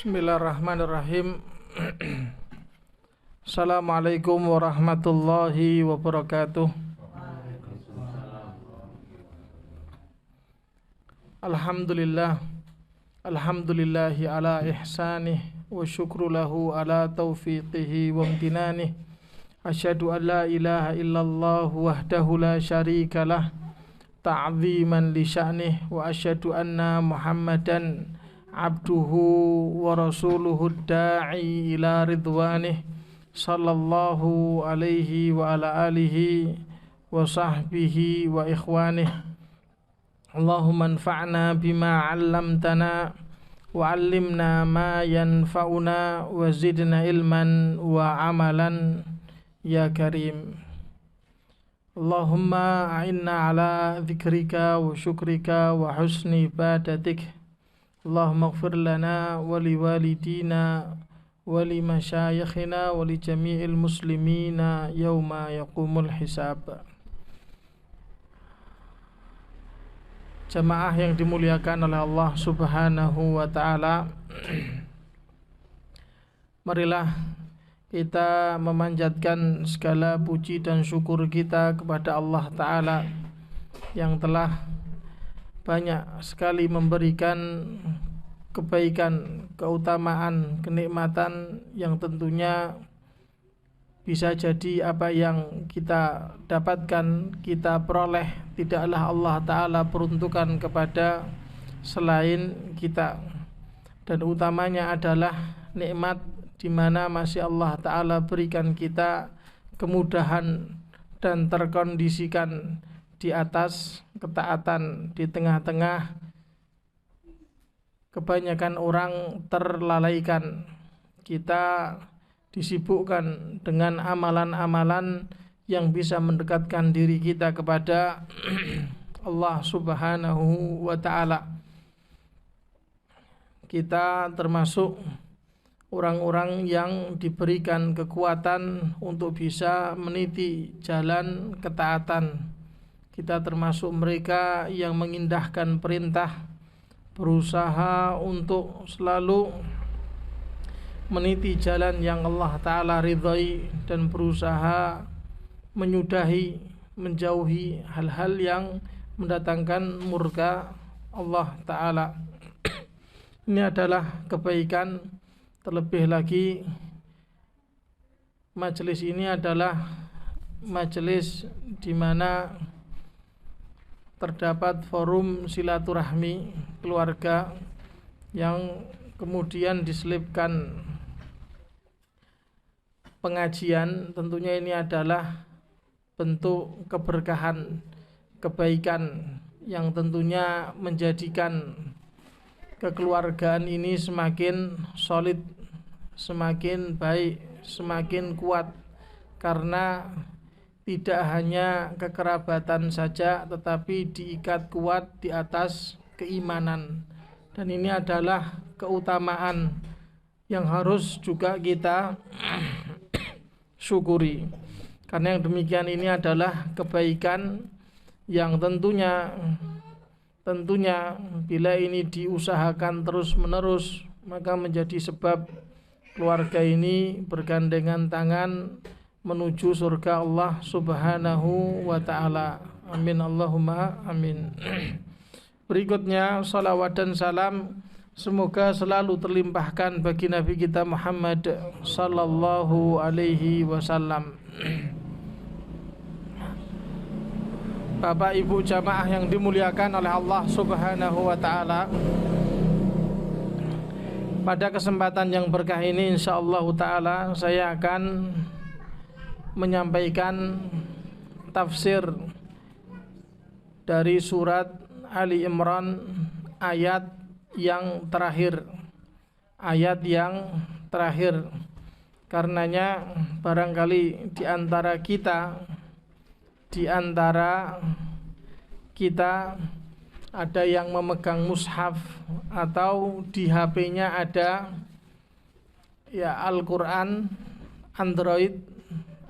Bismillahirrahmanirrahim. Assalamualaikum warahmatullahi wabarakatuh. Alhamdulillah, alhamdulillahi ala ihsanih, wa syukru lahu ala taufiqihi wa amtinanih. Asyhadu an la ilaha illallah wahdahu la syarika lah, ta'ziman li sya'nih, wa asyhadu anna Muhammadan abduhu wa rasuluhu da'i ila ridwanih, sallallahu alaihi wa ala alihi wa sahbihi wa ikhwanih. Allahumma anfa'na bima 'allamtana wa 'allimna ma yanfa'una wa zidna ilman wa amalan ya karim. Allahumma a'inna ala dzikrika wa syukrika wa husni ibadatik. Allahumma ighfir lana wa liwalidina wa limasyayikhina wa li jami'il muslimina yauma yaqumul hisab. Jamaah yang dimuliakan oleh Allah Subhanahu wa taala, marilah kita memanjatkan segala puji dan syukur kita kepada Allah taala yang telah banyak sekali memberikan kebaikan, keutamaan, kenikmatan yang tentunya bisa jadi apa yang kita dapatkan, kita peroleh, tidaklah Allah Ta'ala peruntukan kepada selain kita. Dan utamanya adalah nikmat di mana masih Allah Ta'ala berikan kita kemudahan dan terkondisikan di atas ketaatan. Di tengah-tengah kebanyakan orang terlalaikan, kita disibukkan dengan amalan-amalan yang bisa mendekatkan diri kita kepada Allah Subhanahu wa ta'ala. Kita termasuk orang-orang yang diberikan kekuatan untuk bisa meniti jalan ketaatan. Kita termasuk mereka yang mengindahkan perintah, berusaha untuk selalu meniti jalan yang Allah Ta'ala ridhai, dan berusaha menyudahi, menjauhi hal-hal yang mendatangkan murka Allah Ta'ala. Ini adalah kebaikan. Terlebih lagi majelis ini adalah majelis di mana terdapat forum silaturahmi keluarga yang kemudian diselipkan pengajian. Tentunya ini adalah bentuk keberkahan, kebaikan yang tentunya menjadikan kekeluargaan ini semakin solid, semakin baik, semakin kuat, karena tidak hanya kekerabatan saja tetapi diikat kuat di atas keimanan. Dan ini adalah keutamaan yang harus juga kita syukuri, karena yang demikian ini adalah kebaikan yang tentunya bila ini diusahakan terus menerus, maka menjadi sebab keluarga ini bergandengan tangan menuju surga Allah Subhanahu wa ta'ala. Amin Allahumma amin. Berikutnya salawat dan salam semoga selalu terlimpahkan bagi Nabi kita Muhammad sallallahu alaihi wasallam. Bapak Ibu jamaah yang dimuliakan oleh Allah Subhanahu wa ta'ala, pada kesempatan yang berkah ini insyaallah ta'ala saya akan menyampaikan tafsir dari surat Ali Imran ayat yang terakhir. Karenanya barangkali di antara kita ada yang memegang mushaf atau di HP-nya ada ya Al-Qur'an Android,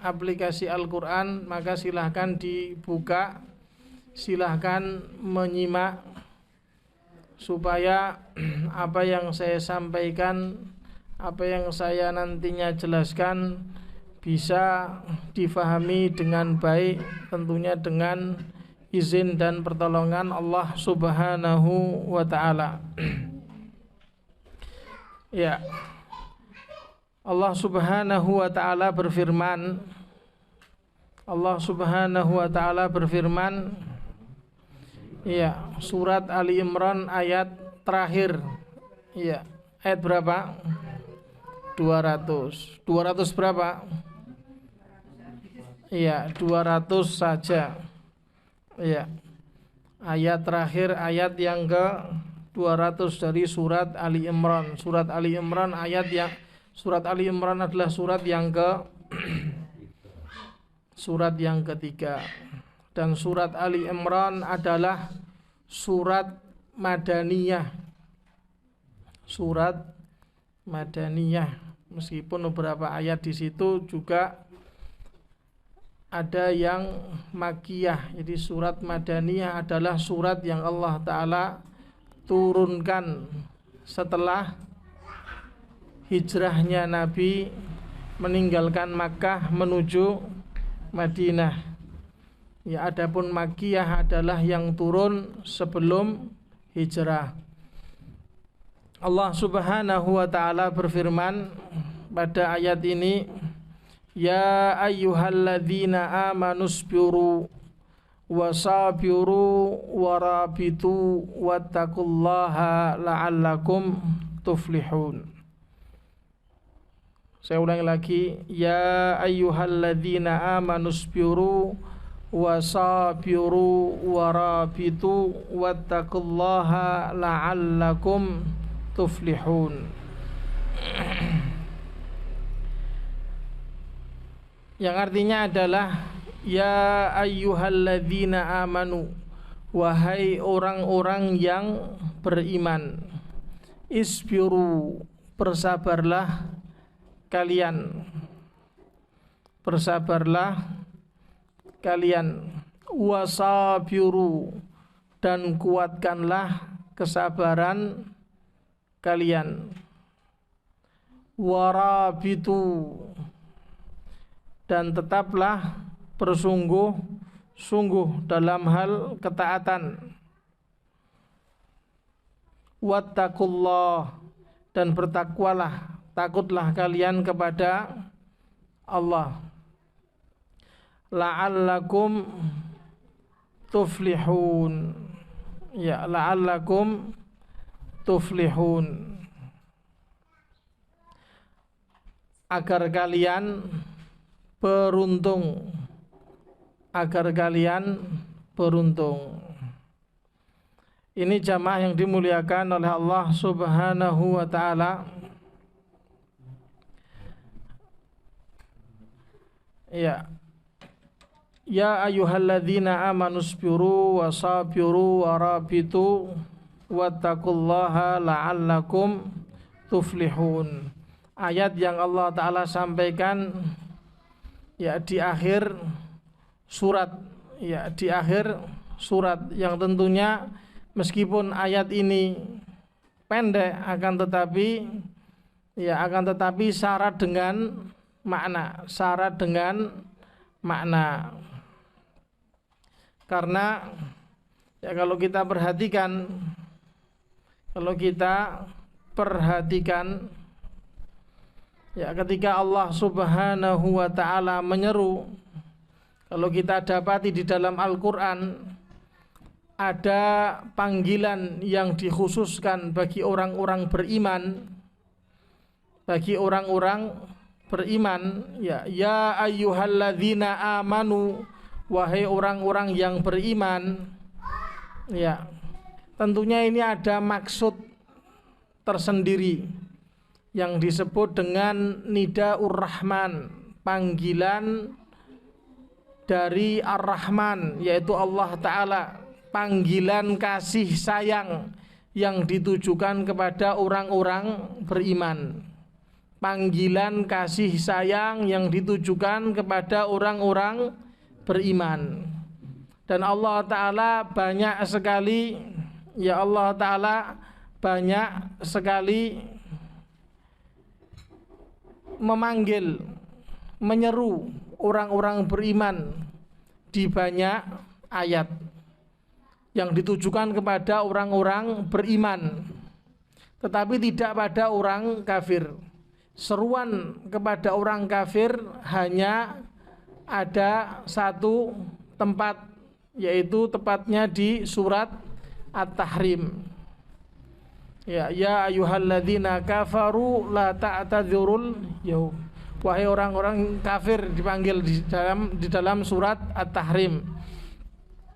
aplikasi Al-Qur'an, maka silahkan dibuka, silahkan menyimak supaya apa yang saya sampaikan, apa yang saya nantinya jelaskan bisa difahami dengan baik, tentunya dengan izin dan pertolongan Allah Subhanahu wa taala. Ya. Allah Subhanahu wa taala berfirman, Allah Subhanahu wa taala berfirman, ya, surat Ali Imran ayat terakhir. Ya, ayat berapa? 200. 200 berapa? Iya, 200 saja. Iya. Ayat terakhir, ayat yang ke 200 dari surat Ali Imran. Surat Ali Imran adalah surat yang ketiga. Dan surat Ali Imran adalah surat Madaniyah. Surat Madaniyah. Meskipun beberapa ayat di situ juga ada yang Makkiyah. Jadi surat Madaniyah adalah surat yang Allah Ta'ala turunkan setelah hijrahnya Nabi meninggalkan Makkah menuju Madinah. Ya, adapun Makkiyah adalah yang turun sebelum hijrah. Allah Subhanahu wa taala berfirman pada ayat ini, ya ayyuhalladzina amanusbiru wasabiru warabitu wattaqullaha la'allakum tuflihun. Saya ulangi lagi, ya ayyuhalladzina amanusbiru wasabiru warabitu wattaqullaha la'allakum tuflihun. Yang artinya adalah, ya ayyuhalladzina amanu, wahai orang-orang yang beriman, isbiru, bersabarlah kalian, wasabiru, dan kuatkanlah kesabaran kalian, warabitu, dan tetaplah bersungguh-sungguh dalam hal ketaatan, wattaqullah, dan bertakwalah, takutlah kalian kepada Allah, la'allakum tuflihun. Ya, la'allakum tuflihun, agar kalian beruntung, Ini jamaah yang dimuliakan oleh Allah Subhanahu wa taala. Ya. Ya ayyuhalladzina amanusbiru wasabiru warabitu wattaqullaha la'allakum tuflihun. Ayat yang Allah Ta'ala sampaikan ya di akhir surat, yang tentunya meskipun ayat ini pendek akan tetapi syarat dengan makna. Karena ya kalau kita perhatikan ya, ketika Allah Subhanahu wa taala menyeru, kalau kita dapati di dalam Al-Qur'an ada panggilan yang dikhususkan bagi orang-orang beriman, ya ayyuhalladzina amanu, wahai orang-orang yang beriman. Ya, tentunya ini ada maksud tersendiri yang disebut dengan Nidaur Rahman, panggilan dari Ar-Rahman, yaitu Allah Ta'ala, panggilan kasih sayang yang ditujukan kepada orang-orang beriman. Panggilan kasih sayang yang ditujukan kepada orang-orang beriman. Dan Allah Ta'ala banyak sekali ya Allah Ta'ala banyak sekali memanggil, menyeru orang-orang beriman di banyak ayat yang ditujukan kepada orang-orang beriman, tetapi tidak pada orang kafir. Seruan kepada orang kafir hanya ada satu tempat, yaitu tepatnya di surat At-Tahrim. Ya ayyuhalladzina kafaru la ta'tadzurul yaum. Wahai orang-orang kafir dipanggil di dalam surat At-Tahrim.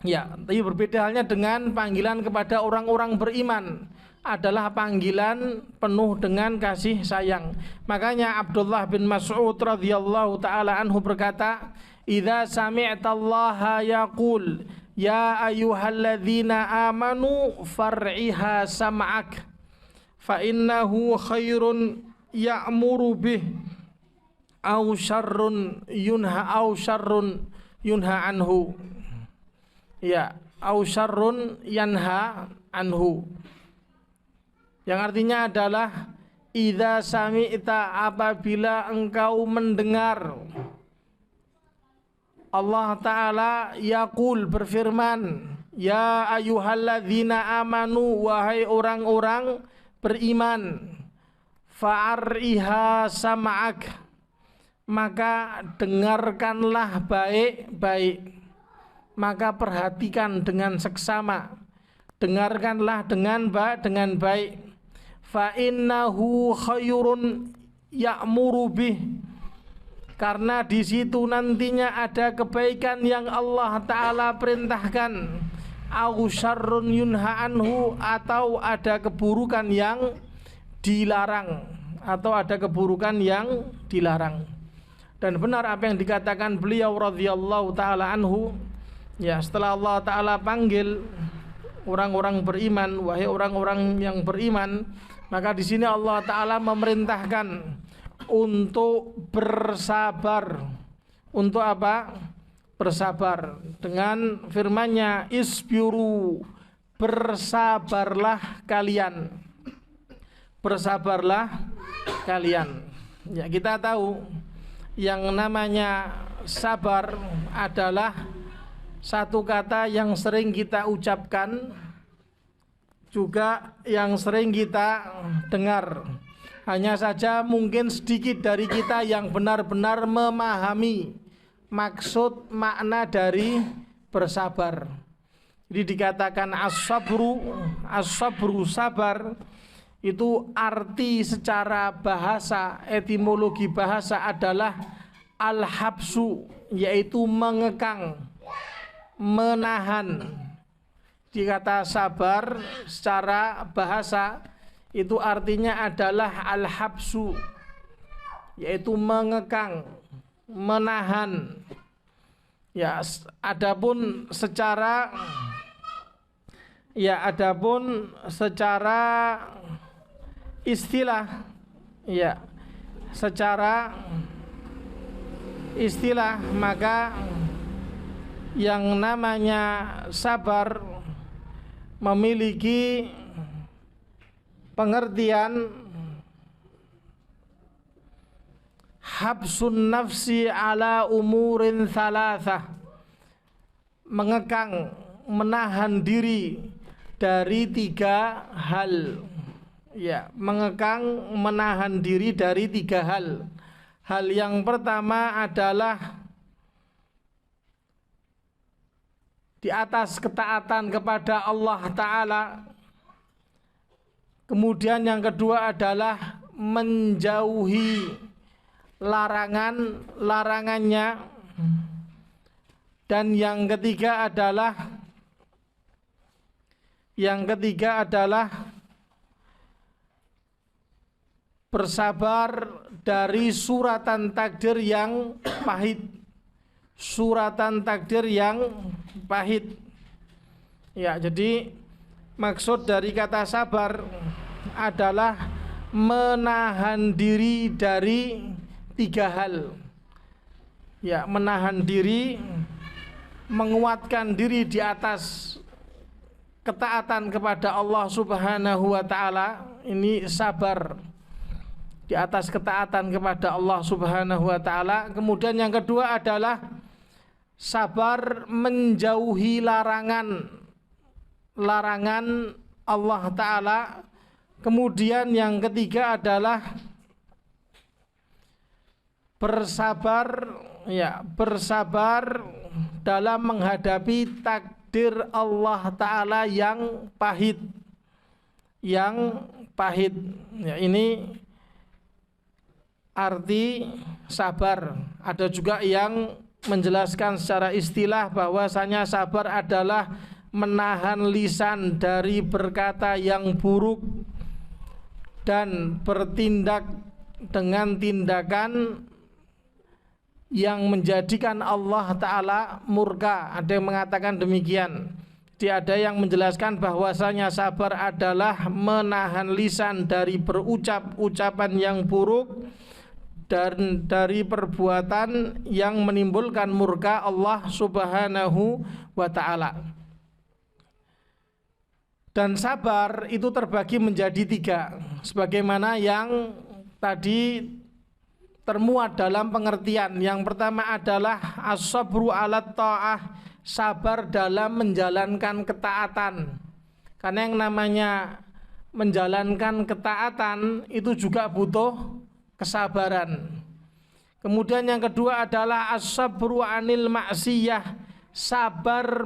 Ya, tapi berbeda halnya dengan panggilan kepada orang-orang beriman, adalah panggilan penuh dengan kasih sayang. Makanya Abdullah bin Mas'ud radhiyallahu taala anhu berkata, "Idza sami'tallaha yaqul ya ayyuhalladzina amanu far'iha sam'ak fa innahu khairun ya'muru bih aw syarrun yunha anhu." Ya, au syarrun yanha anhu. Yang artinya adalah idza sami'ta, apabila engkau mendengar Allah Ta'ala yaqul, berfirman, ya ayyuhalladzina amanu, wahai orang-orang beriman, fa'ar'iha sam'ak, maka dengarkanlah baik-baik, maka perhatikan dengan seksama, dengarkanlah dengan baik. Fa innahu khairun ya'muru bih, karena di situ nantinya ada kebaikan yang Allah Ta'ala perintahkan, au syarrun yunha anhu, atau ada keburukan yang dilarang, Dan benar apa yang dikatakan beliau radhiyallahu ta'ala anhu. Ya, setelah Allah Ta'ala panggil orang-orang beriman, wahai orang-orang yang beriman, maka di sini Allah Ta'ala memerintahkan untuk bersabar. Untuk apa? Bersabar dengan firman-Nya, isbiru, bersabarlah kalian. Bersabarlah kalian. Ya, kita tahu yang namanya sabar adalah satu kata yang sering kita ucapkan, juga yang sering kita dengar. Hanya saja mungkin sedikit dari kita yang benar-benar memahami maksud makna dari bersabar. Jadi dikatakan as-sabru, sabar, itu arti secara bahasa, etimologi bahasa adalah al-habsu, yaitu mengekang, menahan. Di kata sabar secara bahasa itu artinya adalah al-habsu, yaitu mengekang, menahan. Ya, adapun secara istilah, ya, secara istilah, maka yang namanya sabar memiliki pengertian habsun nafsi ala umurin thalathah, mengekang, menahan diri dari 3 hal. Ya, mengekang, menahan diri dari 3 hal. Hal yang pertama adalah di atas ketaatan kepada Allah Ta'ala. Kemudian yang kedua adalah menjauhi larangannya. Dan yang ketiga adalah bersabar dari suratan takdir yang pahit. Suratan takdir yang pahit. Ya, jadi maksud dari kata sabar adalah menahan diri dari 3 hal. Ya, menahan diri, menguatkan diri di atas ketaatan kepada Allah Subhanahu wa taala, ini sabar di atas ketaatan kepada Allah Subhanahu wa taala. Kemudian yang kedua adalah sabar menjauhi larangan Allah taala. Kemudian yang ketiga adalah bersabar dalam menghadapi takdir Allah taala yang pahit. Ya, ini arti sabar. Ada juga yang menjelaskan secara istilah bahwasanya sabar adalah menahan lisan dari berkata yang buruk dan bertindak dengan tindakan yang menjadikan Allah Ta'ala murka. Ada yang mengatakan demikian. Ada yang menjelaskan bahwasanya sabar adalah menahan lisan dari berucap ucapan yang buruk dan dari perbuatan yang menimbulkan murka Allah Subhanahu wa Ta'ala. Dan sabar itu terbagi menjadi 3, sebagaimana yang tadi termuat dalam pengertian. Yang pertama adalah as-sabru 'alat ta'ah, sabar dalam menjalankan ketaatan. Karena yang namanya menjalankan ketaatan itu juga butuh kesabaran. Kemudian yang kedua adalah as-sabru 'anil ma'siyah, sabar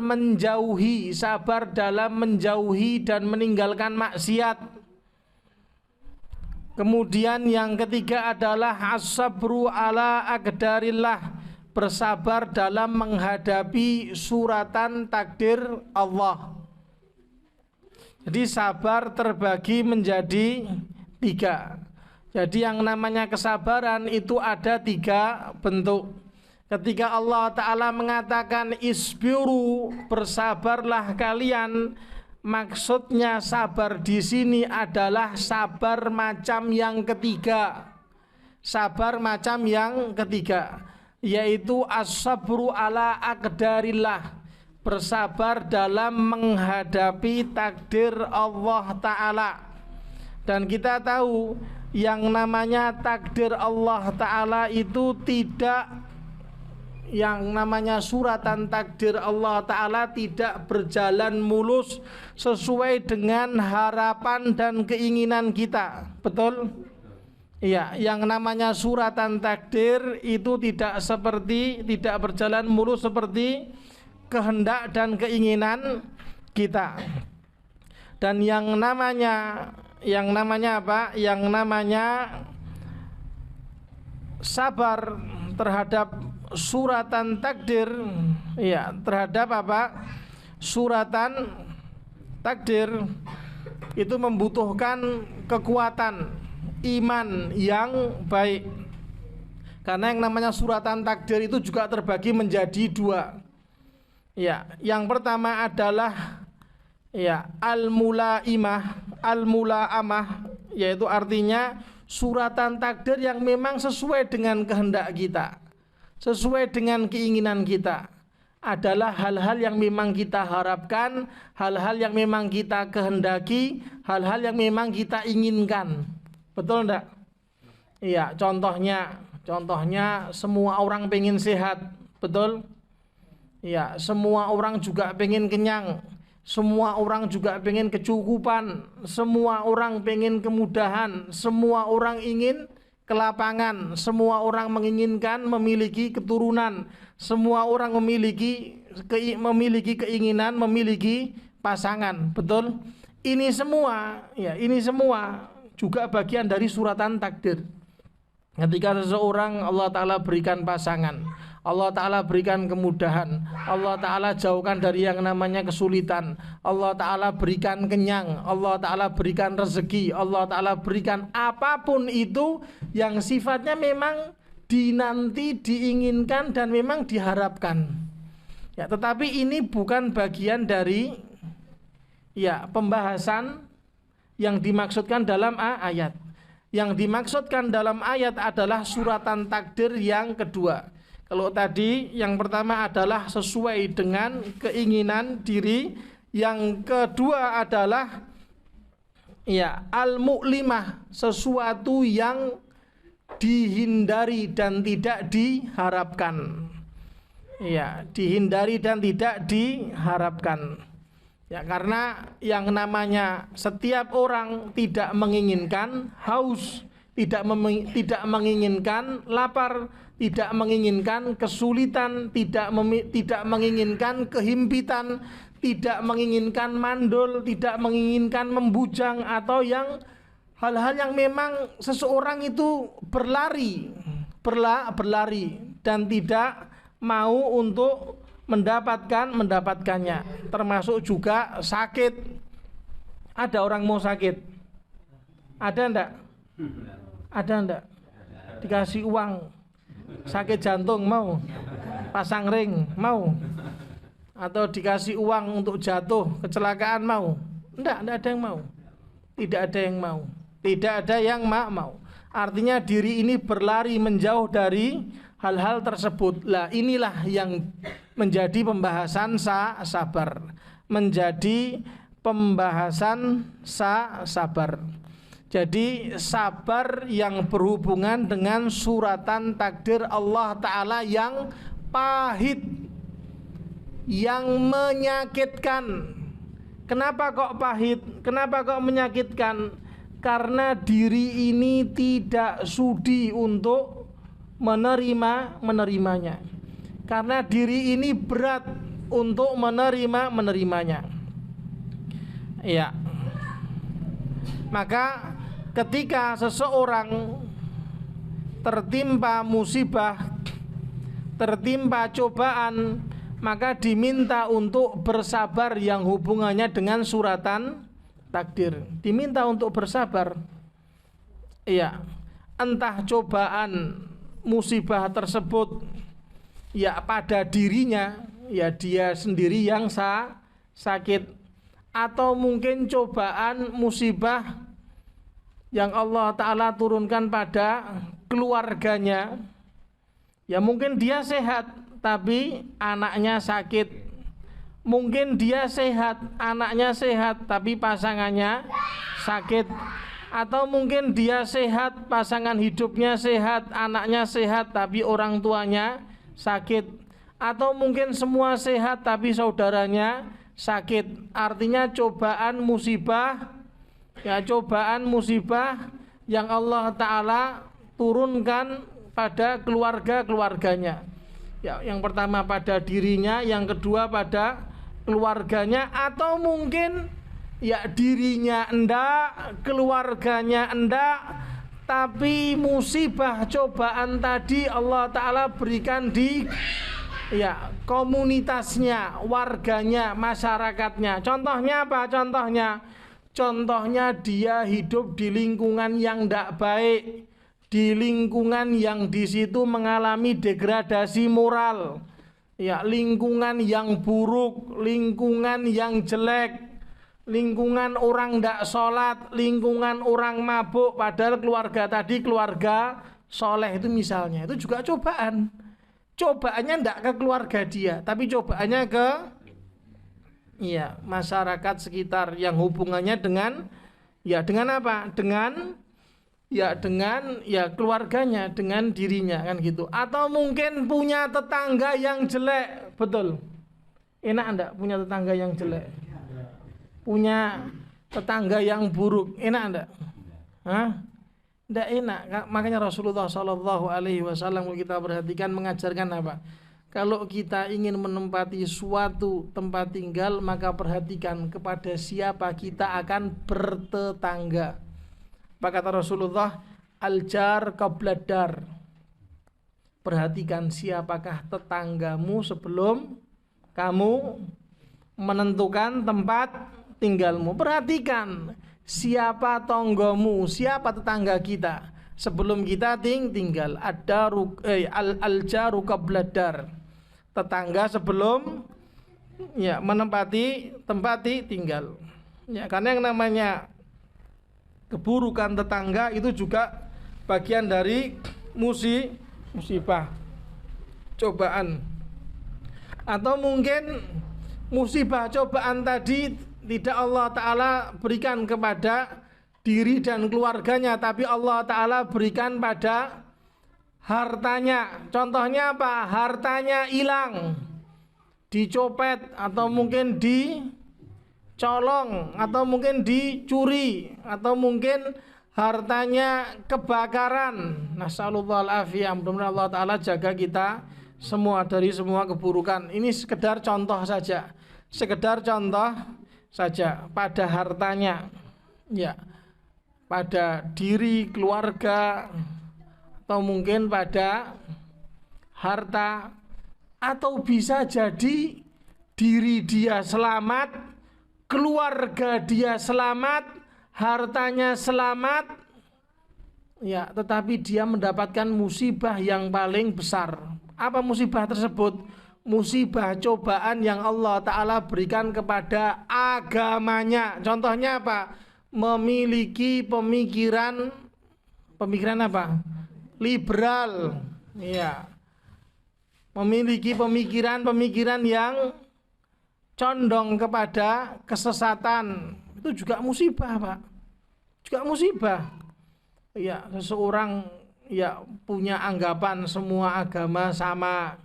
dalam menjauhi dan meninggalkan maksiat. Kemudian yang ketiga adalah as-sabru 'ala aqdarillah, bersabar dalam menghadapi suratan takdir Allah. Jadi sabar terbagi menjadi 3. Jadi yang namanya kesabaran itu ada 3 bentuk. Ketika Allah Ta'ala mengatakan isbiru, bersabarlah kalian, maksudnya sabar di sini adalah sabar macam yang ketiga. Sabar macam yang ketiga, yaitu as-sabru 'ala aqdarillah, bersabar dalam menghadapi takdir Allah Ta'ala. Dan kita tahu yang namanya takdir Allah Ta'ala itu tidak, yang namanya suratan takdir Allah Ta'ala tidak berjalan mulus sesuai dengan harapan dan keinginan kita. Betul? Iya, yang namanya suratan takdir itu tidak berjalan mulus seperti kehendak dan keinginan kita. Dan yang namanya apa? Yang namanya sabar terhadap suratan takdir, ya, terhadap apa? Suratan takdir itu membutuhkan kekuatan iman yang baik. Karena yang namanya suratan takdir itu juga terbagi menjadi 2. Ya, yang pertama adalah al-mula'amah, yaitu artinya suratan takdir yang memang sesuai dengan kehendak kita, sesuai dengan keinginan kita, adalah hal-hal yang memang kita harapkan, hal-hal yang memang kita kehendaki, hal-hal yang memang kita inginkan. Betul enggak? Iya, contohnya semua orang pengen sehat, betul? Iya, semua orang juga pengen kenyang, semua orang juga pengen kecukupan, semua orang pengen kemudahan, semua orang ingin kelapangan, semua orang menginginkan memiliki keturunan, semua orang memiliki keinginan memiliki pasangan, betul? Ini semua juga bagian dari suratan takdir. Ketika seseorang Allah Ta'ala berikan pasangan, Allah Ta'ala berikan kemudahan, Allah Ta'ala jauhkan dari yang namanya kesulitan, Allah Ta'ala berikan kenyang, Allah Ta'ala berikan rezeki, Allah Ta'ala berikan apapun itu yang sifatnya memang dinanti, diinginkan dan memang diharapkan. Ya, tetapi ini bukan bagian dari pembahasan yang dimaksudkan dalam ayat. Yang dimaksudkan dalam ayat adalah suratan takdir yang kedua. Kalau tadi yang pertama adalah sesuai dengan keinginan diri, Yang kedua adalah ya al-mu'limah, sesuatu yang dihindari dan tidak diharapkan. Ya, dihindari dan tidak diharapkan. Ya, karena yang namanya setiap orang tidak menginginkan haus, tidak menginginkan lapar, tidak menginginkan kesulitan, tidak menginginkan kehimpitan, tidak menginginkan mandul, tidak menginginkan membujang, atau yang hal-hal yang memang seseorang itu berlari dan tidak mau untuk mendapatkannya, termasuk juga sakit. Ada orang mau sakit, ada enggak? Ada enggak? Dikasih uang, sakit jantung mau, pasang ring mau, atau dikasih uang untuk jatuh kecelakaan mau? Enggak ada yang mau. Tidak ada yang mau. Tidak ada yang mau. Artinya diri ini berlari menjauh dari hal-hal tersebut. Lah inilah yang menjadi pembahasan sabar. Menjadi pembahasan sabar. Jadi sabar yang berhubungan dengan suratan takdir Allah Ta'ala yang pahit, yang menyakitkan. Kenapa kok pahit? Kenapa kok menyakitkan? Karena diri ini tidak sudi untuk menerimanya. Karena diri ini berat untuk menerimanya. Ya. Maka ketika seseorang tertimpa musibah, tertimpa cobaan, maka diminta untuk bersabar yang hubungannya dengan suratan takdir. Diminta untuk bersabar. Iya. Entah cobaan musibah tersebut ya pada dirinya, ya dia sendiri yang sakit, atau mungkin cobaan musibah yang Allah Ta'ala turunkan pada keluarganya. Ya mungkin dia sehat tapi anaknya sakit. Mungkin dia sehat, anaknya sehat tapi pasangannya sakit. Atau mungkin dia sehat, pasangan hidupnya sehat, anaknya sehat tapi orang tuanya sakit. Atau mungkin semua sehat tapi saudaranya sakit. Artinya cobaan musibah, ya cobaan musibah yang Allah Ta'ala turunkan pada keluarganya. Ya, yang pertama pada dirinya, yang kedua pada keluarganya, atau mungkin ya dirinya enggak, keluarganya enggak, tapi musibah cobaan tadi Allah Ta'ala berikan di ya komunitasnya, warganya, masyarakatnya. Contohnya apa? Contohnya dia hidup di lingkungan yang enggak baik, di lingkungan yang di situ mengalami degradasi moral, ya lingkungan yang buruk, lingkungan yang jelek, lingkungan orang tidak sholat, lingkungan orang mabuk, padahal keluarga tadi keluarga soleh itu misalnya, itu juga cobaan. Cobaannya tidak ke keluarga dia, tapi cobaannya ke ya masyarakat sekitar yang hubungannya dengan apa? Dengan keluarganya, dengan dirinya, kan gitu. Atau mungkin punya tetangga yang jelek, betul. Enak enggak punya tetangga yang jelek? Punya tetangga yang buruk, enak enggak? Hah? Enggak enak. Makanya Rasulullah Shallallahu Alaihi Wasallam kalau kita perhatikan mengajarkan apa? Kalau kita ingin menempati suatu tempat tinggal, maka perhatikan kepada siapa kita akan bertetangga. Maka kata Rasulullah, al-jar qabladar. Perhatikan siapakah tetanggamu sebelum kamu menentukan tempat tinggalmu. Perhatikan siapa tonggomu, siapa tetangga kita sebelum kita tinggal. Al-jaru qabladar. Tetangga sebelum ya menempati tempat tinggal. Ya, karena yang namanya keburukan tetangga itu juga bagian dari musibah, cobaan. Atau mungkin musibah cobaan tadi tidak Allah Ta'ala berikan kepada diri dan keluarganya, tapi Allah Ta'ala berikan pada hartanya. Contohnya apa? Hartanya hilang, dicopet, atau mungkin dicolong, atau mungkin dicuri, atau mungkin hartanya kebakaran. Nasallallahu alaihi. Mudah-mudahan Allah Ta'ala jaga kita semua dari semua keburukan. Ini sekedar contoh saja, pada hartanya, ya, pada diri keluarga, atau mungkin pada harta, atau bisa jadi diri dia selamat, keluarga dia selamat, hartanya selamat, ya, tetapi dia mendapatkan musibah yang paling besar. Apa musibah tersebut? Musibah cobaan yang Allah Ta'ala berikan kepada agamanya. Contohnya apa? Memiliki pemikiran apa? Liberal, ya. Memiliki pemikiran yang condong kepada kesesatan. Itu juga musibah, Pak. Juga musibah. Ya, seseorang ya punya anggapan semua agama sama.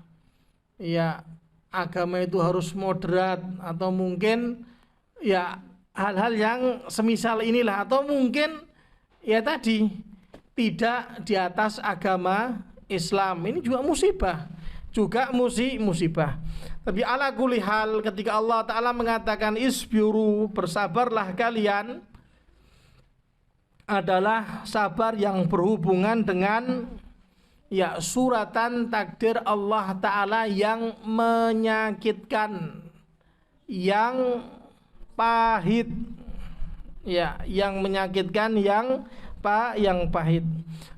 Ya, agama itu harus moderat, atau mungkin ya hal-hal yang semisal inilah, atau mungkin ya tadi tidak di atas agama Islam. Ini juga musibah, musibah. Tapi ala kulli hal, ketika Allah Ta'ala mengatakan isbiru, bersabarlah kalian, adalah sabar yang berhubungan dengan ya suratan takdir Allah Ta'ala yang menyakitkan, yang pahit, ya, yang menyakitkan, yang pahit.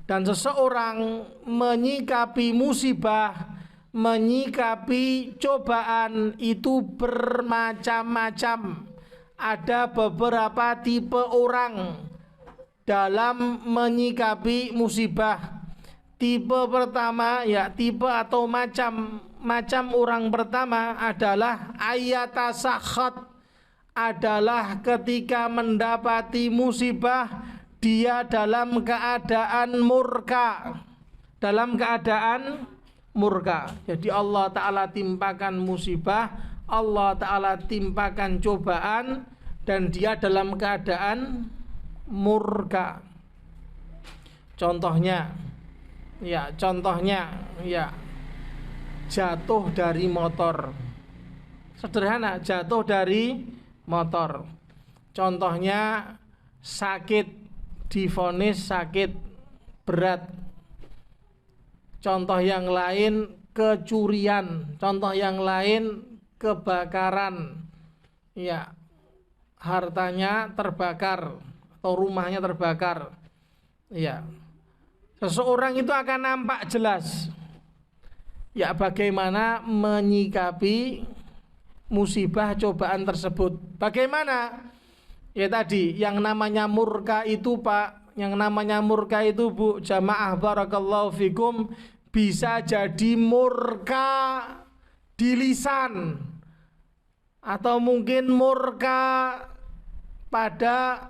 Dan seseorang menyikapi musibah, menyikapi cobaan itu bermacam-macam. Ada beberapa tipe orang dalam menyikapi musibah. Tipe pertama, ya, tipe atau macam orang pertama adalah ayatasakhat, adalah ketika mendapati musibah dia dalam keadaan murka. Jadi Allah Ta'ala timpakan musibah, Allah Ta'ala timpakan cobaan, dan dia dalam keadaan murka. Contohnya jatuh dari motor. Sederhana, jatuh dari motor. Contohnya sakit, divonis sakit berat. Contoh yang lain kecurian, contoh yang lain kebakaran. Ya, hartanya terbakar atau rumahnya terbakar. Ya. Seseorang itu akan nampak jelas ya bagaimana menyikapi musibah cobaan tersebut. Bagaimana? Ya tadi, yang namanya murka itu, Pak, yang namanya murka itu, Bu, jamaah barakallahu fikum, bisa jadi murka di lisan, atau mungkin murka pada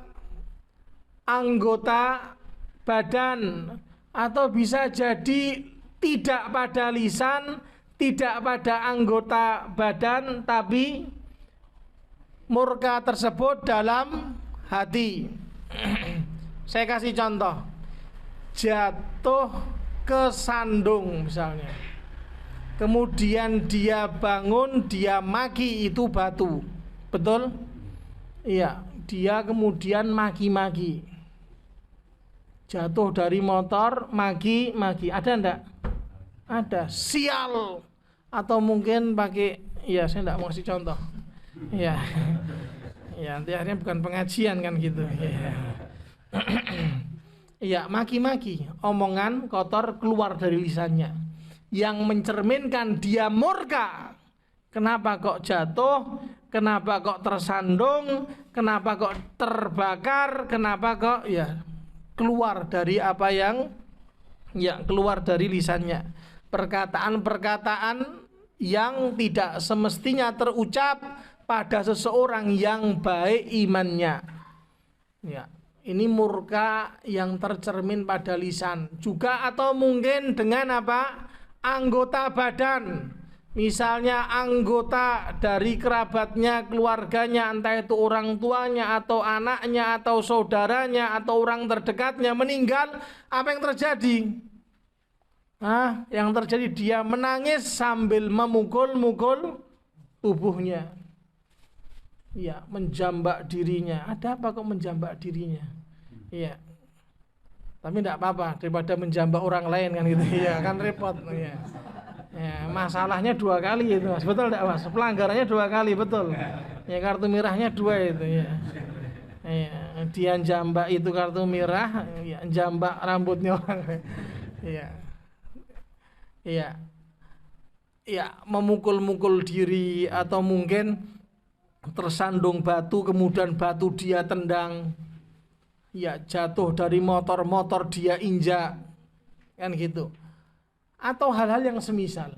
anggota badan, atau bisa jadi tidak pada lisan, tidak pada anggota badan, tapi murka tersebut dalam hati. Saya kasih contoh, jatuh ke sandung misalnya, kemudian dia bangun, dia maki itu batu, betul? Iya, dia kemudian maki-maki. Jatuh dari motor, maki, ada enggak? Ada. Sial. Atau mungkin pakai, ya saya enggak mau kasih contoh. Ya. Ya, nanti akhirnya bukan pengajian kan gitu. Ya. Ya, maki-maki, omongan kotor keluar dari lisannya, yang mencerminkan dia murka. Kenapa kok jatuh? Kenapa kok tersandung? Kenapa kok terbakar? Kenapa kok ya keluar dari apa yang ya keluar dari lisannya, perkataan-perkataan yang tidak semestinya terucap, pada seseorang yang baik imannya. Ya, ini murka yang tercermin pada lisan juga, atau mungkin dengan apa? Anggota badan. Misalnya anggota dari kerabatnya, keluarganya, entah itu orang tuanya atau anaknya atau saudaranya atau orang terdekatnya meninggal, apa yang terjadi? Yang terjadi dia menangis sambil memukul-mukul tubuhnya. Ya, menjambak dirinya. Ada apa kok menjambak dirinya? Iya. Tapi tidak apa-apa daripada menjambak orang lain kan gitu. Iya, kan repot. Iya. Ya, masalahnya 2 kali itu, Mas. Betul tidak, Mas? Pelanggarannya 2 kali, betul. Ya, kartu merahnya 2 itu, ya. Ya, dia jambak itu kartu merah, ya, jambak rambutnya orang. Iya. Iya. Ya, memukul-mukul diri atau mungkin tersandung batu kemudian batu dia tendang. Ya, jatuh dari motor dia injak. Kan gitu. Atau hal-hal yang semisal.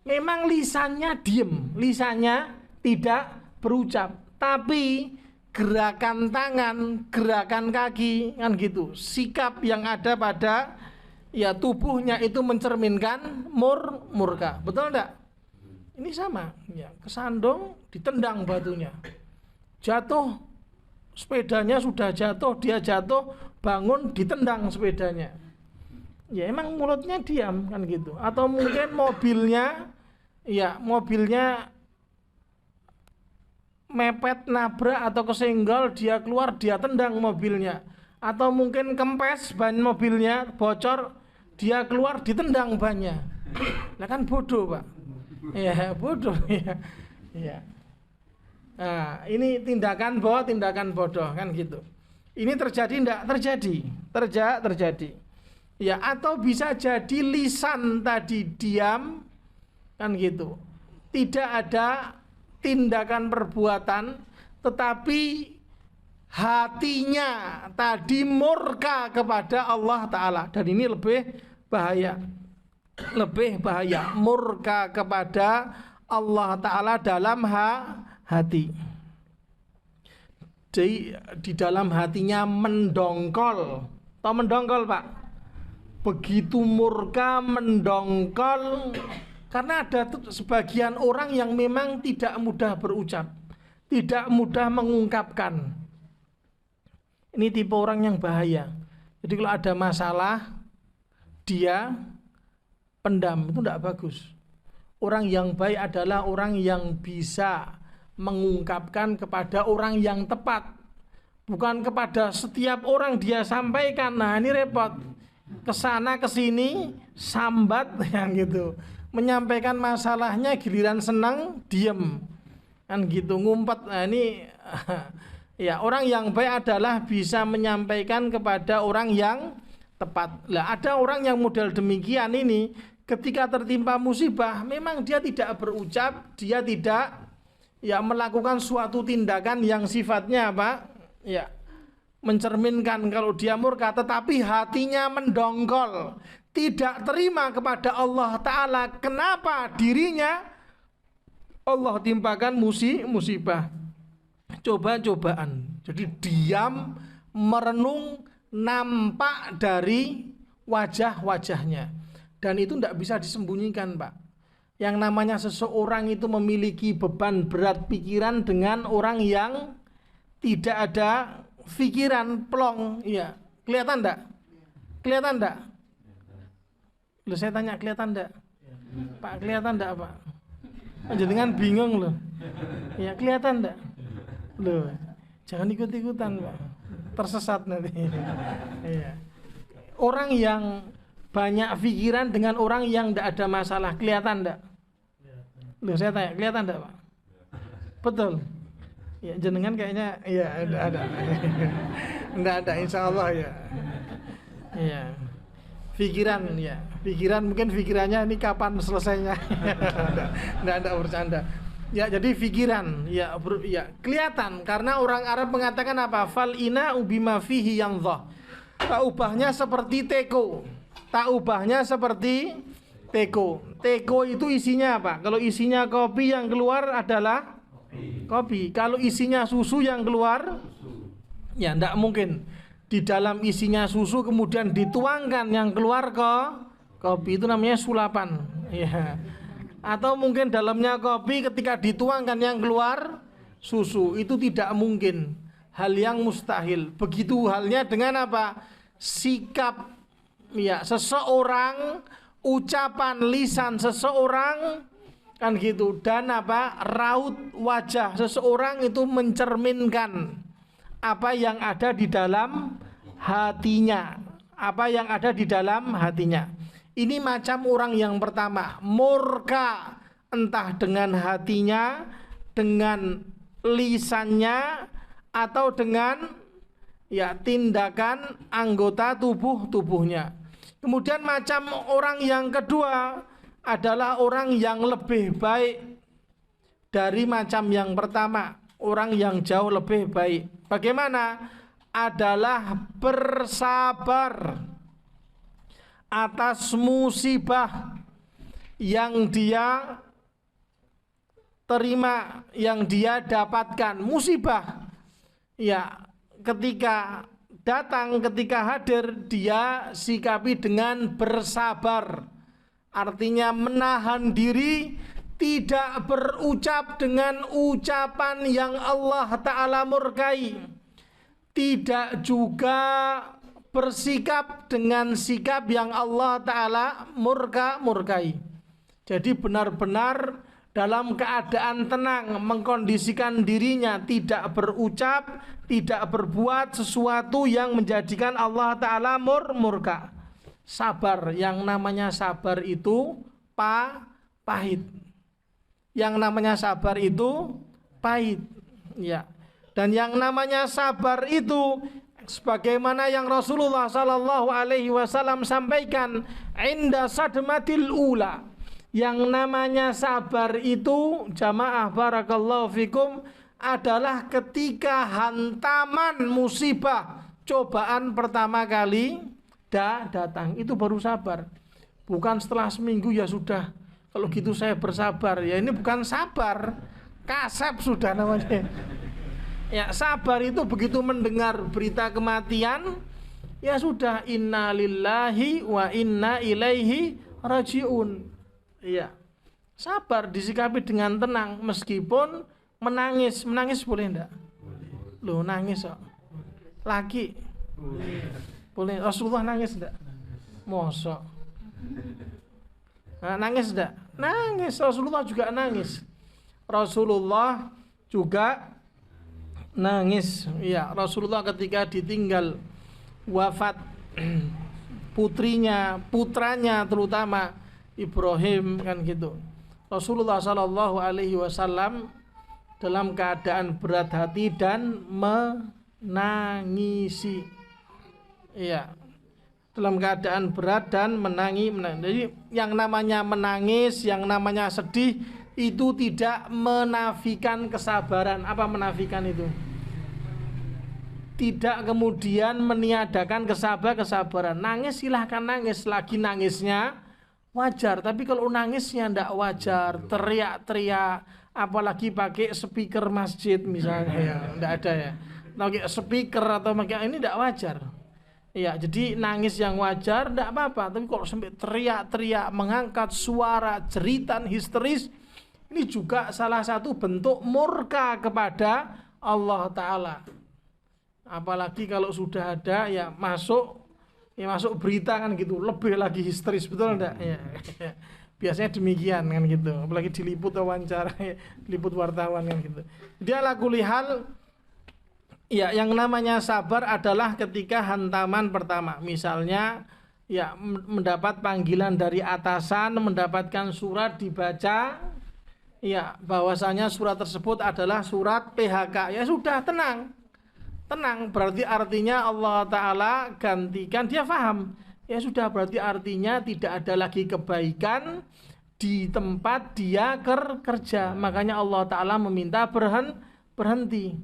Memang lisannya diem, lisannya tidak berucap, tapi gerakan tangan, gerakan kaki, kan gitu. Sikap yang ada pada ya tubuhnya itu mencerminkan murka. Betul enggak? Ini sama, ya, kesandung ditendang batunya. Jatuh, sepedanya sudah jatuh, dia jatuh, bangun ditendang sepedanya. Ya emang mulutnya diam kan gitu. Atau mungkin mobilnya mepet, nabrak atau kesenggol, dia keluar, dia tendang mobilnya. Atau mungkin kempes ban mobilnya bocor, dia keluar ditendang bannya. Nah kan bodoh, Pak. Ya bodoh ya. Ya. Nah, ini tindakan bodoh kan gitu. Ini terjadi enggak? Terjadi. Ya, atau bisa jadi lisan tadi diam kan gitu. Tidak ada tindakan perbuatan, tetapi hatinya tadi murka kepada Allah Ta'ala. Dan ini lebih bahaya. Murka kepada Allah Ta'ala dalam hati. Di dalam hatinya mendongkol. Tahu mendongkol, Pak? Begitu murka, mendongkol. Karena ada sebagian orang yang memang tidak mudah berucap, tidak mudah mengungkapkan. Ini tipe orang yang bahaya. Jadi kalau ada masalah, dia pendam, itu tidak bagus. Orang yang baik adalah orang yang bisa mengungkapkan kepada orang yang tepat, bukan kepada setiap orang dia sampaikan. Nah ini repot, kesana kesini sambat yang gitu, menyampaikan masalahnya giliran senang diem kan gitu, ngumpet. Nah ini ya, orang yang baik adalah bisa menyampaikan kepada orang yang tepat. Lah ada orang yang model demikian ini, ketika tertimpa musibah memang dia tidak berucap, dia tidak ya melakukan suatu tindakan yang sifatnya apa? Ya, mencerminkan kalau dia murka, tetapi hatinya mendongkol, tidak terima kepada Allah Ta'ala. Kenapa dirinya Allah timpakan musibah, coba-cobaan. Jadi diam, merenung, nampak dari wajah-wajahnya. Dan itu tidak bisa disembunyikan, Pak. Yang namanya seseorang itu memiliki beban berat pikiran dengan orang yang tidak ada pikiran, plong. Iya, kelihatan enggak? Kelihatan enggak? Loh, saya tanya kelihatan enggak? Pak, kelihatan enggak, Pak? Jenengan bingung loh. Ya, kelihatan enggak? Loh, jangan ikut-ikutan, Pak. Tersesat nanti. Iya. Orang yang banyak pikiran dengan orang yang tidak ada masalah, kelihatan enggak? Loh, saya tanya, kelihatan enggak, Pak? Betul. Ya, jenengan kayaknya ya ada. Enggak ada, insya Allah ya. Iya. Pikiran ya. Pikiran mungkin pikirannya ini kapan selesainya. Enggak ada bercanda. Ya, jadi pikiran ya kelihatan, karena orang Arab mengatakan apa? Fal ina ubima fihi yanzah. Tak ubahnya seperti teko. Tak ubahnya seperti teko. Teko itu isinya apa? Kalau isinya kopi, yang keluar adalah Kopi. Kalau isinya susu yang keluar, ya tidak mungkin. Di dalam isinya susu kemudian dituangkan yang keluar ke kopi, itu namanya sulapan. Ya. Atau mungkin dalamnya kopi ketika dituangkan yang keluar susu, itu tidak mungkin. Hal yang mustahil. Begitu halnya dengan apa? Sikap ya seseorang, ucapan lisan seseorang, kan gitu, dan apa? Raut wajah seseorang itu mencerminkan apa yang ada di dalam hatinya. Apa yang ada di dalam hatinya. Ini macam orang yang pertama, murka entah dengan hatinya, dengan lisannya, atau dengan ya tindakan anggota tubuhnya. Kemudian macam orang yang kedua adalah orang yang lebih baik dari macam yang pertama, orang yang jauh lebih baik. Bagaimana? Adalah bersabar atas musibah yang dia terima, yang dia dapatkan. Musibah ya ketika datang, ketika hadir, dia sikapi dengan bersabar. Artinya menahan diri, tidak berucap dengan ucapan yang Allah Ta'ala murkai, tidak juga bersikap dengan sikap yang Allah Ta'ala murkai. Jadi benar-benar dalam keadaan tenang mengkondisikan dirinya, tidak berucap, tidak berbuat sesuatu yang menjadikan Allah Ta'ala murka. Sabar, yang namanya sabar itu pahit. Yang namanya sabar itu pahit, ya. Dan yang namanya sabar itu sebagaimana yang Rasulullah sallallahu alaihi wasallam sampaikan, inda sadmatil ula. Yang namanya sabar itu, jamaah barakallahu fikum, adalah ketika hantaman musibah, cobaan pertama kali datang, itu baru sabar. Bukan setelah seminggu ya sudah, kalau gitu saya bersabar. Ya ini bukan sabar, kasep sudah namanya. Ya sabar itu begitu mendengar berita kematian, ya sudah, inna lillahi wa inna ilaihi rajiun. Ya sabar, disikapi dengan tenang meskipun menangis. Menangis boleh enggak? Loh nangis kok. Laki boleh. Rasulullah nangis enggak? Mosok. Nah, nangis enggak? Nangis. Rasulullah juga nangis. Rasulullah juga nangis. Ya, Rasulullah ketika ditinggal wafat putranya terutama Ibrahim, kan gitu. Rasulullah sallallahu alaihi wasallam dalam keadaan berat hati dan menangisi. Iya. Dalam keadaan berat dan menangis. Jadi yang namanya menangis, yang namanya sedih itu tidak menafikan kesabaran. Apa menafikan itu? Tidak kemudian meniadakan kesabaran. Nangis silahkan nangis, lagi nangisnya wajar. Tapi kalau nangisnya tidak wajar, teriak-teriak, apalagi pakai speaker masjid misalnya, ya tidak ada ya. Pakai speaker atau pakai ini tidak wajar. Ya, jadi nangis yang wajar tidak apa-apa. Tapi kalau sampai teriak-teriak, mengangkat suara, jeritan histeris, ini juga salah satu bentuk murka kepada Allah Ta'ala. Apalagi kalau sudah ada ya masuk berita kan gitu, lebih lagi histeris, betul enggak? Ya. Biasanya demikian kan gitu. Apalagi diliput wawancara, diliput wartawan kan gitu. Dia ala kulli hal, ya yang namanya sabar adalah ketika hantaman pertama. Misalnya ya mendapat panggilan dari atasan, mendapatkan surat dibaca, ya bahwasanya surat tersebut adalah surat PHK. Ya sudah, tenang, berarti artinya Allah Ta'ala gantikan, dia paham. Ya sudah, berarti artinya tidak ada lagi kebaikan di tempat dia kerja. Makanya Allah Ta'ala meminta berhenti.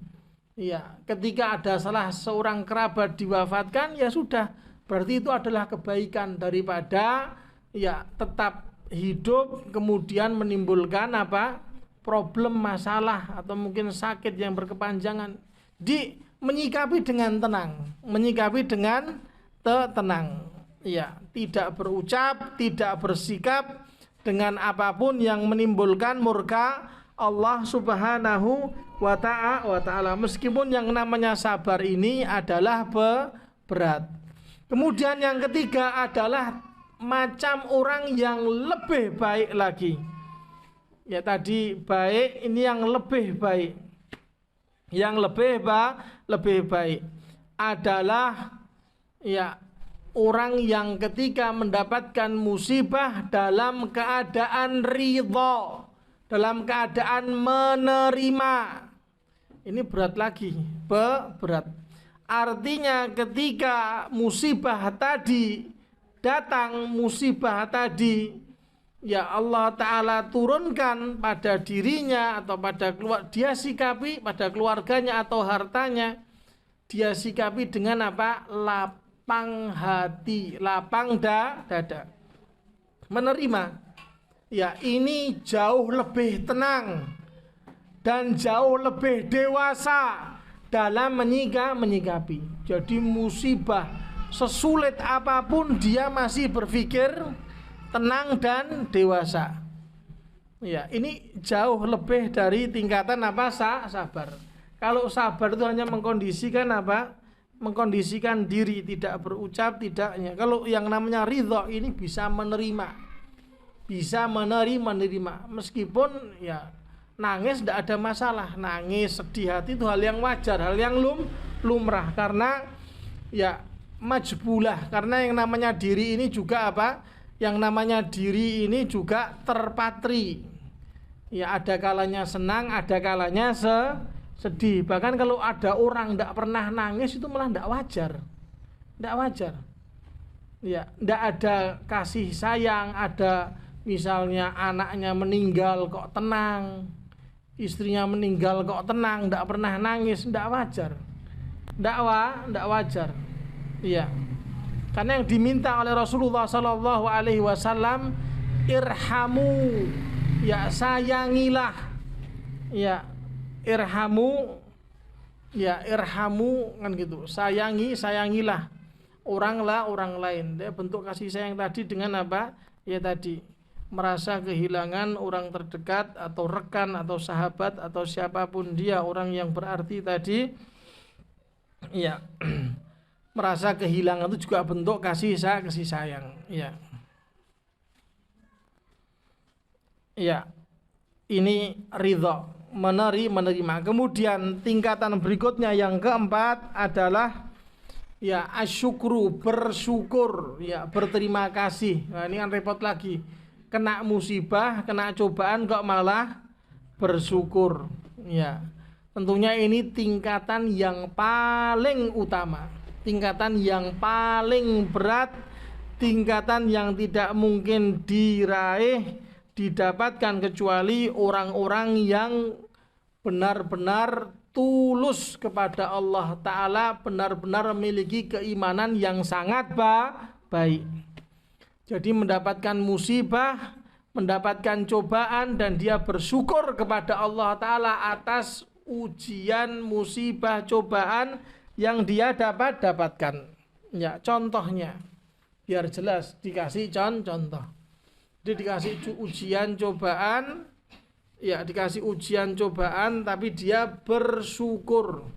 Ya, ketika ada salah seorang kerabat diwafatkan, ya sudah, berarti itu adalah kebaikan daripada ya tetap hidup kemudian menimbulkan apa? problem, masalah atau mungkin sakit yang berkepanjangan, menyikapi dengan tenang, menyikapi dengan tenang. Ya, tidak berucap, tidak bersikap dengan apapun yang menimbulkan murka Allah Subhanahu wa ta'ala. Meskipun yang namanya sabar ini adalah berat. Kemudian yang ketiga adalah macam orang yang lebih baik lagi. Ya, tadi baik, ini yang lebih baik. Yang lebih baik adalah ya orang yang ketika mendapatkan musibah dalam keadaan ridha, dalam keadaan menerima. Ini berat lagi, berat. Artinya ketika musibah tadi datang, musibah tadi ya Allah Ta'ala turunkan pada dirinya atau pada dia sikapi pada keluarganya atau hartanya, dia sikapi dengan apa? Lapang hati, lapang dada, menerima. Ya, ini jauh lebih tenang dan jauh lebih dewasa dalam menyikapi. Jadi musibah sesulit apapun dia masih berpikir tenang dan dewasa. Ya, ini jauh lebih dari tingkatan apa? Sabar. Kalau sabar itu hanya mengkondisikan apa? Mengkondisikan diri, tidak berucap, tidaknya. Kalau yang namanya ridha ini bisa menerima. Bisa menerima meskipun ya nangis tidak ada masalah. Nangis, sedih hati itu hal yang wajar, hal yang lumrah, karena ya majbulah, karena yang namanya diri ini juga apa? Yang namanya diri ini juga terpatri. Ya, ada kalanya senang, ada kalanya sedih. Bahkan kalau ada orang tidak pernah nangis itu malah tidak wajar. Tidak wajar. Ya, tidak ada kasih sayang, ada misalnya anaknya meninggal kok tenang, istrinya meninggal kok tenang, tidak pernah nangis, tidak wajar. Tidak wajar. Iya. Karena yang diminta oleh Rasulullah sallallahu alaihi wasallam, irhamu, ya sayangilah. Ya, irhamu, ya irhamu kan gitu. Sayangilah orang lain. Dia bentuk kasih sayang tadi dengan apa? Ya tadi merasa kehilangan orang terdekat atau rekan atau sahabat atau siapapun dia, orang yang berarti tadi, ya merasa kehilangan itu juga bentuk kasih sayang. Ya, ya ini ridha, menerima. Kemudian tingkatan berikutnya yang keempat adalah ya asyukru, bersyukur, ya berterima kasih. Nah, ini kan repot lagi. Kena musibah, kena cobaan kok malah bersyukur. Ya, tentunya ini tingkatan yang paling utama, tingkatan yang paling berat, tingkatan yang tidak mungkin diraih, didapatkan kecuali orang-orang yang benar-benar tulus kepada Allah Ta'ala, benar-benar memiliki keimanan yang sangat baik. Jadi mendapatkan musibah, mendapatkan cobaan, dan dia bersyukur kepada Allah Ta'ala atas ujian, musibah, cobaan yang dia dapatkan. Ya, contohnya biar jelas, dikasih contoh. Jadi dikasih ujian, cobaan, ya dikasih ujian, cobaan, tapi dia bersyukur.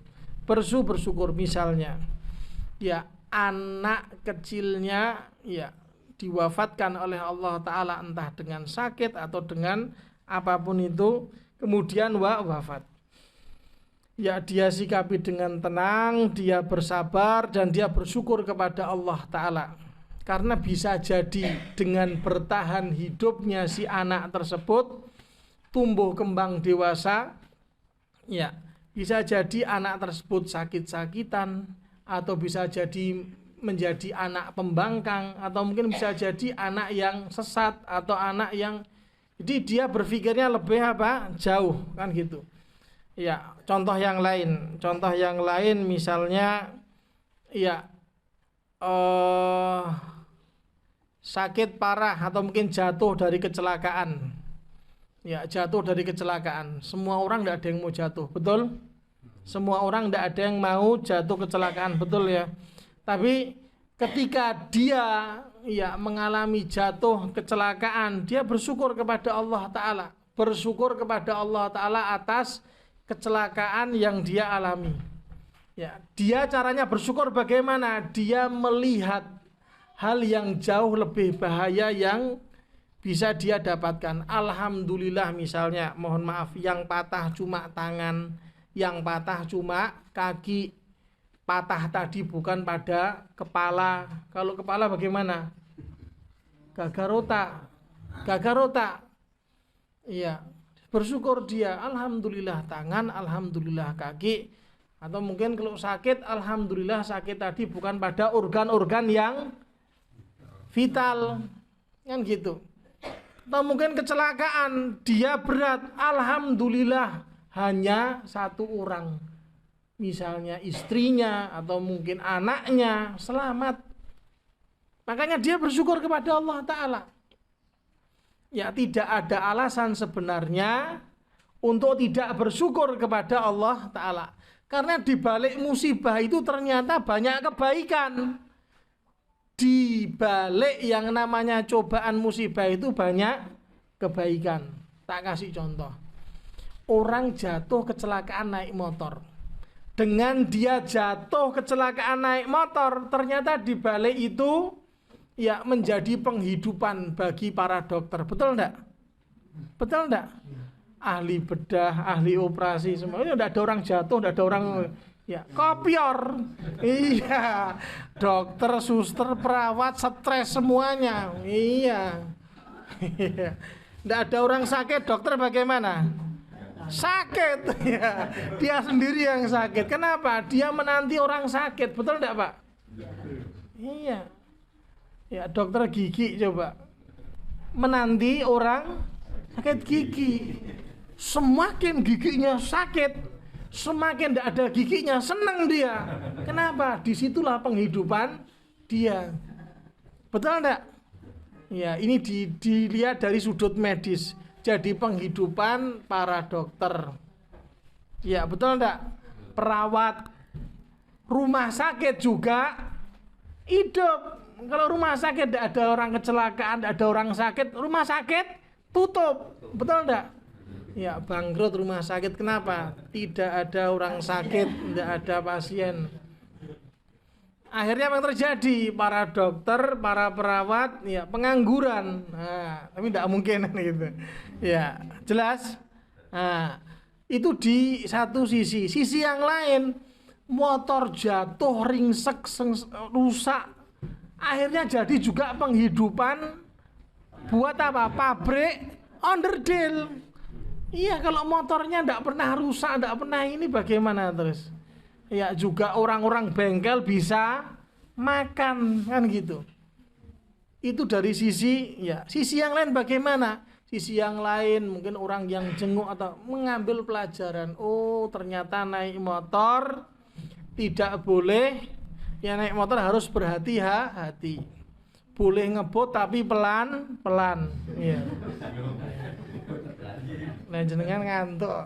Bersyukur misalnya, ya anak kecilnya ya diwafatkan oleh Allah Ta'ala entah dengan sakit atau dengan apapun itu, kemudian wafat. Ya dia sikapi dengan tenang, dia bersabar dan dia bersyukur kepada Allah Ta'ala. Karena bisa jadi dengan bertahan hidupnya si anak tersebut, tumbuh kembang dewasa, ya bisa jadi anak tersebut sakit-sakitan, atau bisa jadi menjadi anak pembangkang, atau mungkin bisa jadi anak yang sesat atau anak yang, jadi dia berpikirnya lebih apa? Jauh kan gitu. Ya, contoh yang lain misalnya ya sakit parah atau mungkin jatuh dari kecelakaan. Ya, jatuh dari kecelakaan. Semua orang tidak ada yang mau jatuh, betul? Semua orang tidak ada yang mau jatuh kecelakaan, betul ya? Tapi ketika dia ya mengalami jatuh kecelakaan, dia bersyukur kepada Allah Ta'ala. Bersyukur kepada Allah Ta'ala atas kecelakaan yang dia alami. Ya, dia caranya bersyukur bagaimana? Dia melihat hal yang jauh lebih bahaya yang bisa dia dapatkan. Alhamdulillah misalnya, mohon maaf, yang patah cuma tangan, yang patah cuma kaki. Patah tadi bukan pada kepala. Kalau kepala bagaimana? Gagar otak. Gagar otak. Iya, bersyukur dia. Alhamdulillah tangan, alhamdulillah kaki. Atau mungkin kalau sakit, alhamdulillah sakit tadi bukan pada organ-organ yang vital. Kan gitu. Atau mungkin kecelakaan, dia berat, alhamdulillah hanya satu orang, misalnya istrinya atau mungkin anaknya selamat. Makanya dia bersyukur kepada Allah Ta'ala. Ya, tidak ada alasan sebenarnya untuk tidak bersyukur kepada Allah Ta'ala, karena di balik musibah itu ternyata banyak kebaikan. Di balik yang namanya cobaan musibah itu banyak kebaikan. Tak kasih contoh. Orang jatuh kecelakaan naik motor. Dengan dia jatuh kecelakaan naik motor, ternyata di balik itu ya menjadi penghidupan bagi para dokter. Betul enggak? Betul enggak? Ahli bedah, ahli operasi semuanya, enggak ada orang jatuh, enggak ada orang ya, kopior. Iya. Dokter, suster, perawat stres semuanya. Iya. Enggak ada orang sakit, dokter bagaimana? Sakit. Ya. Dia sendiri yang sakit. Kenapa? Dia menanti orang sakit. Betul enggak, Pak? Iya. Ya, dokter gigi coba menanti orang sakit gigi. Semakin giginya sakit, semakin tidak ada giginya, senang dia. Kenapa? Disitulah penghidupan dia. Betul enggak? Ya, ini dilihat dari sudut medis. Jadi penghidupan para dokter. Ya, betul enggak? Perawat rumah sakit juga hidup. Kalau rumah sakit tidak ada orang kecelakaan, tidak ada orang sakit, rumah sakit tutup. Betul enggak? Ya, bangkrut rumah sakit. Kenapa? Tidak ada orang sakit, tidak ada pasien. Akhirnya apa yang terjadi? Para dokter, para perawat, ya pengangguran. Nah, tapi tidak mungkin gitu. Ya, jelas. Nah, itu di satu sisi. Sisi yang lain, motor jatuh, ringsek, rusak. Akhirnya jadi juga penghidupan buat apa? Pabrik onderdil. Iya, kalau motornya tidak pernah rusak, tidak pernah ini, bagaimana terus? Ya, juga orang-orang bengkel bisa makan, kan gitu. Itu dari sisi, ya. Sisi yang lain bagaimana? Sisi yang lain mungkin orang yang jenguk atau mengambil pelajaran. Oh, ternyata naik motor tidak boleh. Ya, naik motor harus berhati-hati. Boleh ngebut tapi pelan-pelan. Iya. Nah, jenengan ngantuk.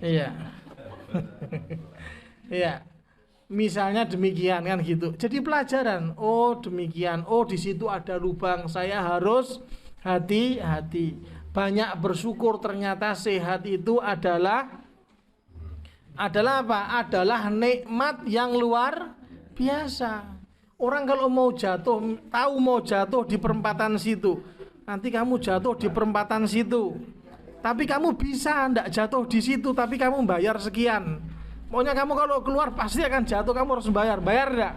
Iya. Iya. Misalnya demikian kan gitu. Jadi pelajaran. Oh, demikian. Oh, di situ ada lubang. Saya harus hati-hati. Banyak bersyukur, ternyata sehat itu adalah apa? Adalah nikmat yang luar biasa. Orang kalau mau jatuh, tahu mau jatuh di perempatan situ. Nanti kamu jatuh di perempatan situ. Tapi kamu bisa ndak jatuh di situ, tapi kamu bayar sekian. Pokoknya kamu kalau keluar pasti akan jatuh, kamu harus bayar. Bayar ndak?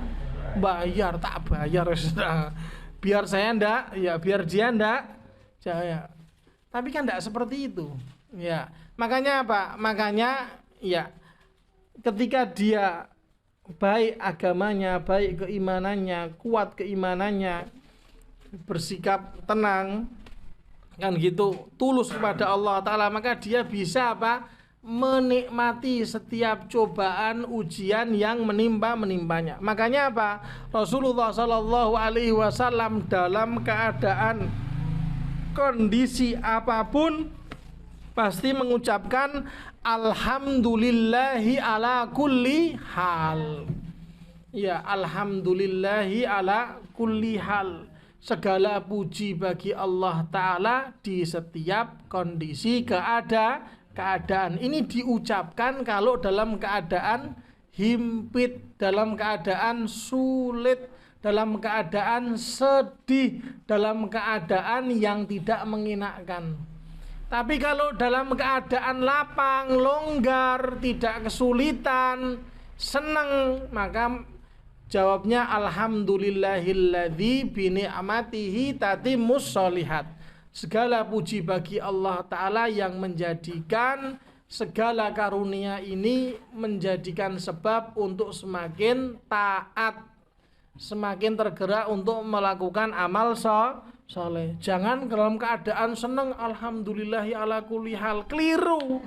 Bayar, tak bayar. Biar saya ndak, ya biar dia ndak. Ya. Tapi kan ndak seperti itu. Ya, makanya apa? Makanya ya ketika dia baik agamanya, baik keimanannya, kuat keimanannya, bersikap tenang, kan gitu, tulus kepada Allah Ta'ala, maka dia bisa apa? Menikmati setiap cobaan, ujian yang menimpanya. Makanya apa? Rasulullah Shallallahu Alaihi Wasallam dalam keadaan kondisi apapun pasti mengucapkan alhamdulillahi ala kulli hal. Ya, alhamdulillahi ala kulli hal. Segala puji bagi Allah Ta'ala di setiap kondisi keadaan. Ini diucapkan kalau dalam keadaan himpit, dalam keadaan sulit, dalam keadaan sedih, dalam keadaan yang tidak menginakkan. Tapi kalau dalam keadaan lapang, longgar, tidak kesulitan, senang, maka jawabnya alhamdulillahilladzi bi ni'matihi tatimmus sholihat. Segala puji bagi Allah Ta'ala yang menjadikan segala karunia ini menjadikan sebab untuk semakin taat, semakin tergerak untuk melakukan amal soleh. Jangan dalam keadaan senang alhamdulillahi ala kulli hal, keliru.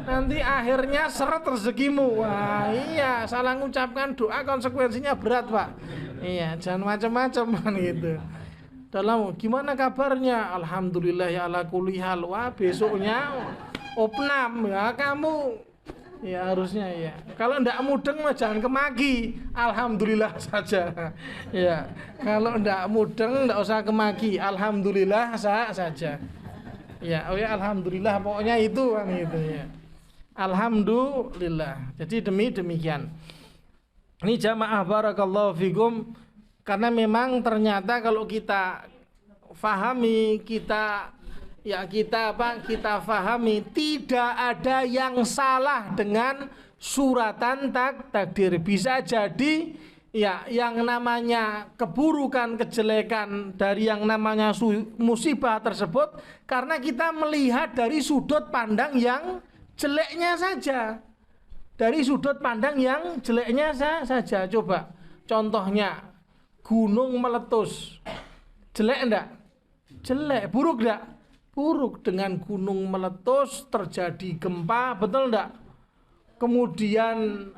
Nanti akhirnya seret rezekimu. Wah iya, salah mengucapkan doa konsekuensinya berat Pak. Iya, jangan macam-macam kan gitu. Dalam gimana kabarnya? Alhamdulillahi ala kulli hal. Wah besoknya opnam ya kamu. Ya harusnya ya. Kalau ndak mudeng mah jangan kemaki. Alhamdulillah saja. Ya. Kalau ndak mudeng ndak usah kemaki. Alhamdulillah saja. Ya, oh ya alhamdulillah pokoknya itu kan gitu ya. Alhamdulillah. Jadi demikian. Ini jamaah barakallahu fikum, karena memang ternyata kalau kita fahami, kita fahami tidak ada yang salah dengan suratan takdir. Bisa jadi ya yang namanya keburukan, kejelekan dari yang namanya musibah tersebut karena kita melihat dari sudut pandang yang jeleknya saja. Dari sudut pandang yang jeleknya saja. Coba contohnya gunung meletus. Jelek enggak? Jelek. Buruk enggak? Buruk. Dengan gunung meletus terjadi gempa, betul enggak? Kemudian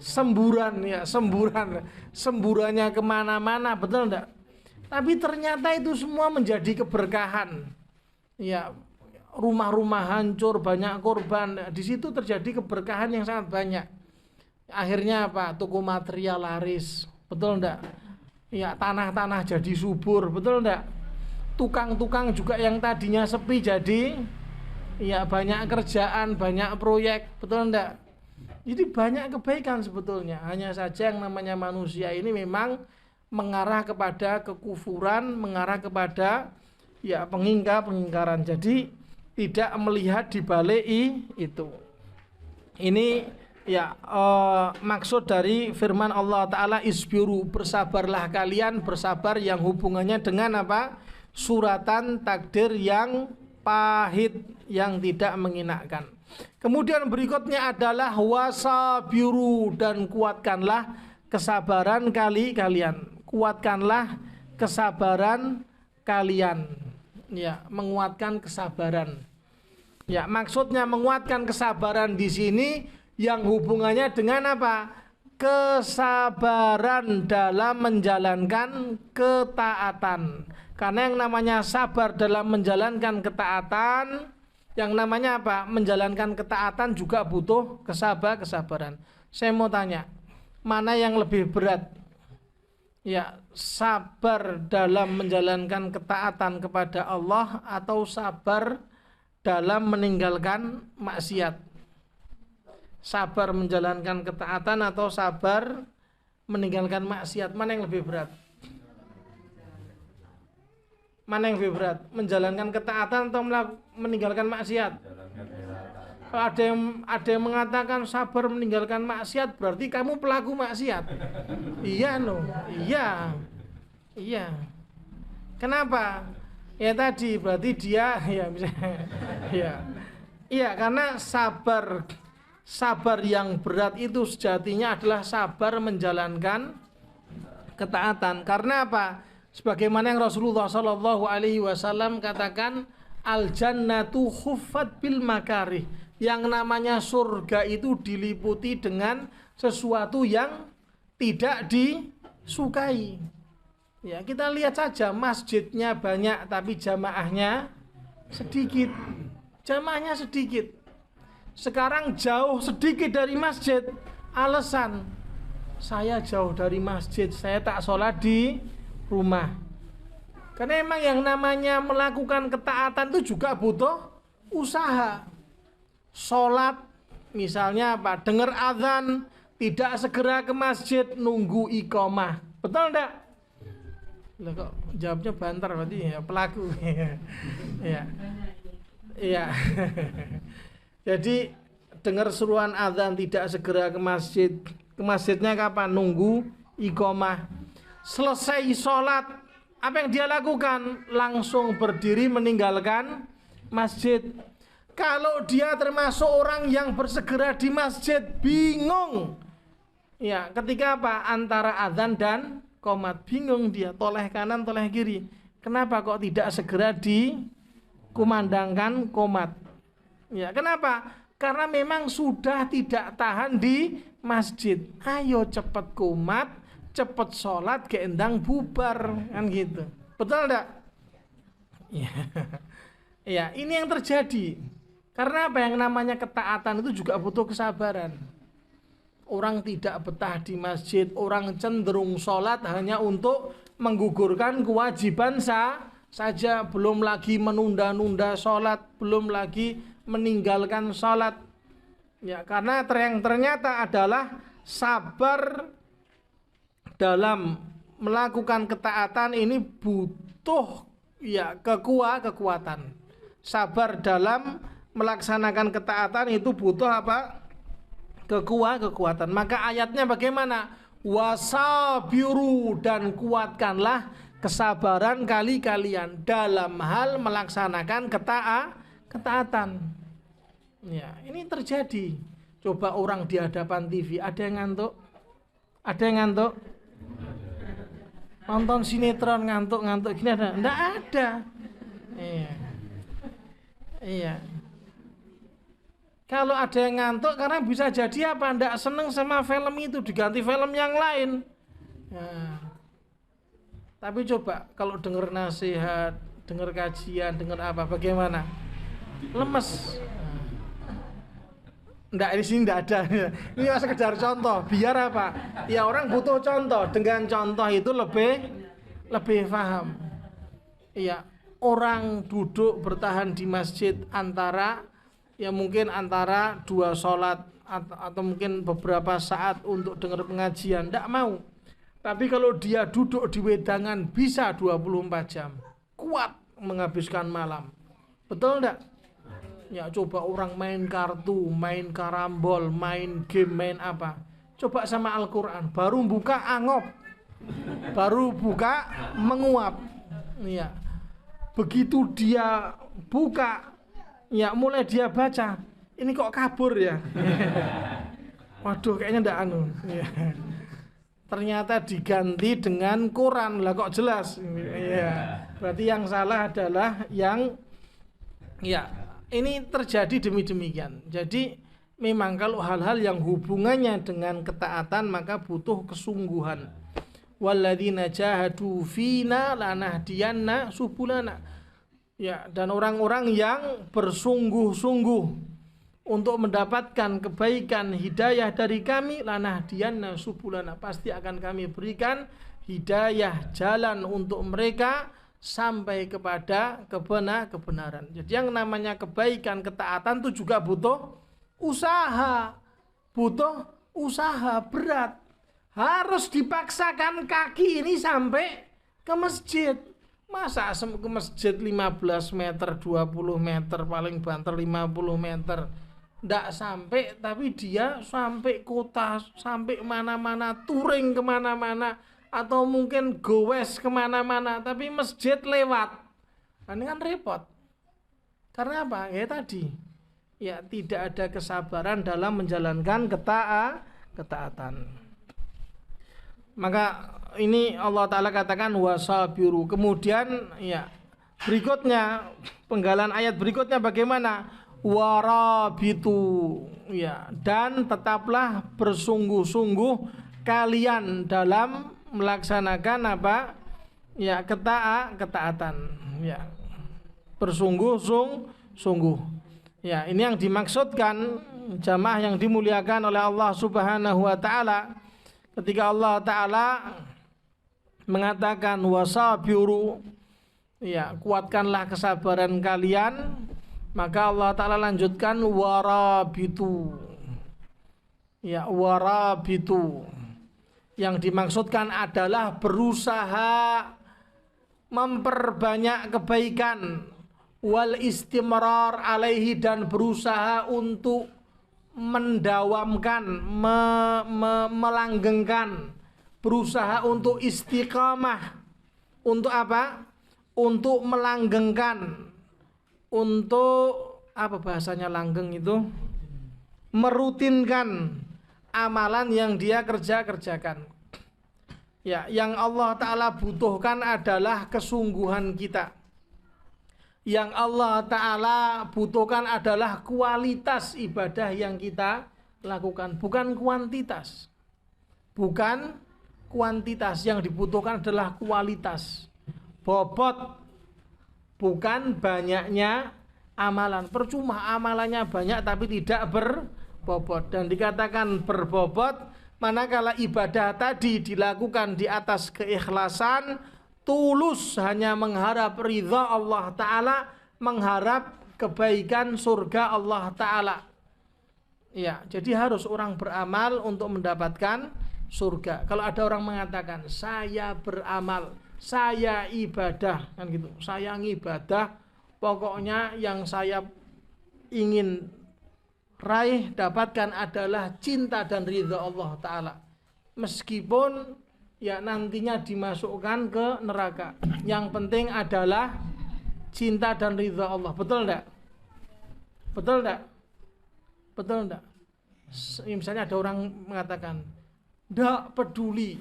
semburannya kemana-mana, betul enggak? Tapi ternyata itu semua menjadi keberkahan. Ya, rumah-rumah hancur, banyak korban. Di situ terjadi keberkahan yang sangat banyak. Akhirnya apa? Toko material laris, betul enggak? Ya, tanah-tanah jadi subur, betul enggak? Tukang-tukang juga yang tadinya sepi jadi ya banyak kerjaan, banyak proyek, betul enggak? Jadi banyak kebaikan sebetulnya. Hanya saja yang namanya manusia ini memang mengarah kepada kekufuran, mengarah kepada ya pengingkaran. Jadi tidak melihat di balik itu. Ini ya maksud dari firman Allah Ta'ala, isbiru, bersabarlah kalian, bersabar yang hubungannya dengan apa? Suratan takdir yang pahit, yang tidak menginakkan. Kemudian berikutnya adalah wasabiru, dan kuatkanlah kesabaran kalian. Kuatkanlah kesabaran kalian. Ya, menguatkan kesabaran. Ya, maksudnya menguatkan kesabaran di sini yang hubungannya dengan apa? Kesabaran dalam menjalankan ketaatan. Karena yang namanya sabar dalam menjalankan ketaatan, yang namanya apa? Menjalankan ketaatan juga butuh kesabaran. Saya mau tanya, mana yang lebih berat? Ya, sabar dalam menjalankan ketaatan kepada Allah atau sabar dalam meninggalkan maksiat? Sabar menjalankan ketaatan atau sabar meninggalkan maksiat, mana yang lebih berat? Mana yang lebih berat? Menjalankan ketaatan atau meninggalkan maksiat? Kalau ada yang mengatakan sabar meninggalkan maksiat berarti kamu pelaku maksiat. Iya no, iya. Kenapa? Ya tadi berarti dia ya misalnya, iya karena sabar yang berat itu sejatinya adalah sabar menjalankan ketaatan. Karena apa? Sebagaimana yang Rasulullah SAW katakan, al jannatu khuffat bil makarih. Yang namanya surga itu diliputi dengan sesuatu yang tidak disukai. Ya, kita lihat saja masjidnya banyak tapi jamaahnya sedikit. Jamaahnya sedikit. Sekarang jauh sedikit dari masjid. Alasan, saya jauh dari masjid, saya tak sholat di rumah. Karena emang yang namanya melakukan ketaatan itu juga butuh usaha. Sholat misalnya apa? Dengar azan, tidak segera ke masjid, nunggu iqamah. Betul enggak? Lah kok jawabnya banter berarti ya pelaku. Ya. Iya. Jadi dengar seruan azan tidak segera ke masjid. Ke masjidnya kapan? Nunggu iqamah. Selesai sholat, apa yang dia lakukan? Langsung berdiri meninggalkan masjid. Kalau dia termasuk orang yang bersegera di masjid, bingung. Ya, ketika apa? Antara azan dan qomat, bingung dia, toleh kanan, toleh kiri. Kenapa kok tidak segera dikumandangkan qomat? Ya, kenapa? Karena memang sudah tidak tahan di masjid. Ayo cepet qomat, cepet sholat, keendang bubar, kan gitu. Betul enggak? Ya. Ya, ini yang terjadi. Karena apa? Yang namanya ketaatan itu juga butuh kesabaran. Orang tidak betah di masjid, orang cenderung sholat hanya untuk menggugurkan kewajiban saja, belum lagi menunda-nunda sholat, belum lagi meninggalkan sholat. Ya, karena yang ternyata adalah sabar dalam melakukan ketaatan ini butuh ya kekuatan. Sabar dalam melaksanakan ketaatan itu butuh apa? Kekuatan. Maka ayatnya bagaimana? Wasabiru, dan kuatkanlah kesabaran kalian dalam hal melaksanakan ketaatan. Ya, ini terjadi. Coba orang di hadapan TV, ada yang ngantuk? Ada yang ngantuk? Nonton sinetron ngantuk gini ada? Enggak ada. Iya. Kalau ada yang ngantuk karena bisa jadi apa? Enggak seneng sama film itu, diganti film yang lain. Ya. Tapi coba kalau dengar nasihat, dengar kajian, dengar apa, bagaimana? Lemes. Enggak, di sini enggak ada. Ini sekedar contoh, biar apa? Ya orang butuh contoh. Dengan contoh itu lebih paham. Iya, orang duduk bertahan di masjid antara dua sholat atau mungkin beberapa saat untuk dengar pengajian, enggak mau. Tapi kalau dia duduk di wedangan bisa 24 jam. Kuat menghabiskan malam. Betul enggak? Ya, coba orang main kartu, main karambol, main game, main apa. Coba sama Al-Quran, baru buka angop, baru buka menguap. Ya. Begitu dia buka, ya mulai dia baca, ini kok kabur ya. Waduh, kayaknya ndak anu. Ya. Ternyata diganti dengan Quran, lah kok jelas. Ya. Berarti yang salah adalah yang ini terjadi demikian. Jadi memang kalau hal-hal yang hubungannya dengan ketaatan maka butuh kesungguhan. Walladzina jahadu fina lanahdiyanna subulana. Ya, dan orang-orang yang bersungguh-sungguh untuk mendapatkan kebaikan hidayah dari kami, lanahdiyanna subulana, pasti akan kami berikan hidayah jalan untuk mereka sampai kepada kebenaran. Jadi yang namanya kebaikan, ketaatan itu juga butuh usaha berat. Harus dipaksakan kaki ini sampai ke masjid. Masa ke masjid 15 meter, 20 meter, paling banter 50 meter. Nggak sampai, tapi dia sampai kota, sampai mana-mana, touring kemana-mana, atau mungkin goes kemana-mana, tapi masjid lewat. Nah, ini kan repot. Karena apa? Ya tadi, ya tidak ada kesabaran dalam menjalankan ketaatan. Maka ini Allah Ta'ala katakan wasabiru. Kemudian ya berikutnya, penggalan ayat berikutnya bagaimana? warabitu, ya, dan tetaplah bersungguh-sungguh kalian dalam melaksanakan apa? Ya, ketaatan, ya. Bersungguh-sungguh. Ya, ini yang dimaksudkan jamaah yang dimuliakan oleh Allah Subhanahu wa taala ketika Allah taala mengatakan wasabiru, ya, kuatkanlah kesabaran kalian. Maka Allah Ta'ala lanjutkan warabitu, ya, warabitu. Yang dimaksudkan adalah berusaha memperbanyak kebaikan, wal istimrar alaihi, dan berusaha untuk mendawamkan, melanggengkan, berusaha untuk istiqamah. Untuk apa? Untuk melanggengkan, untuk apa bahasanya langgeng itu? Merutinkan amalan yang dia kerjakan. Ya, yang Allah Ta'ala butuhkan adalah kesungguhan kita. Yang Allah Ta'ala butuhkan adalah kualitas ibadah yang kita lakukan, bukan kuantitas. Bukan kuantitas, yang dibutuhkan adalah kualitas. Bobot, bukan banyaknya amalan. Percuma amalannya banyak tapi tidak berbobot. Dan dikatakan berbobot manakala ibadah tadi dilakukan di atas keikhlasan, tulus, hanya mengharap ridha Allah Ta'ala, mengharap kebaikan surga Allah Ta'ala. Ya, jadi harus orang beramal untuk mendapatkan surga. Kalau ada orang mengatakan saya beramal, saya ibadah, kan gitu, saya ngibadah, pokoknya yang saya ingin raih, dapatkan adalah cinta dan ridha Allah Ta'ala, meskipun ya nantinya dimasukkan ke neraka, yang penting adalah cinta dan ridha Allah. Betul enggak? Betul enggak? Betul enggak? Misalnya ada orang mengatakan enggak peduli,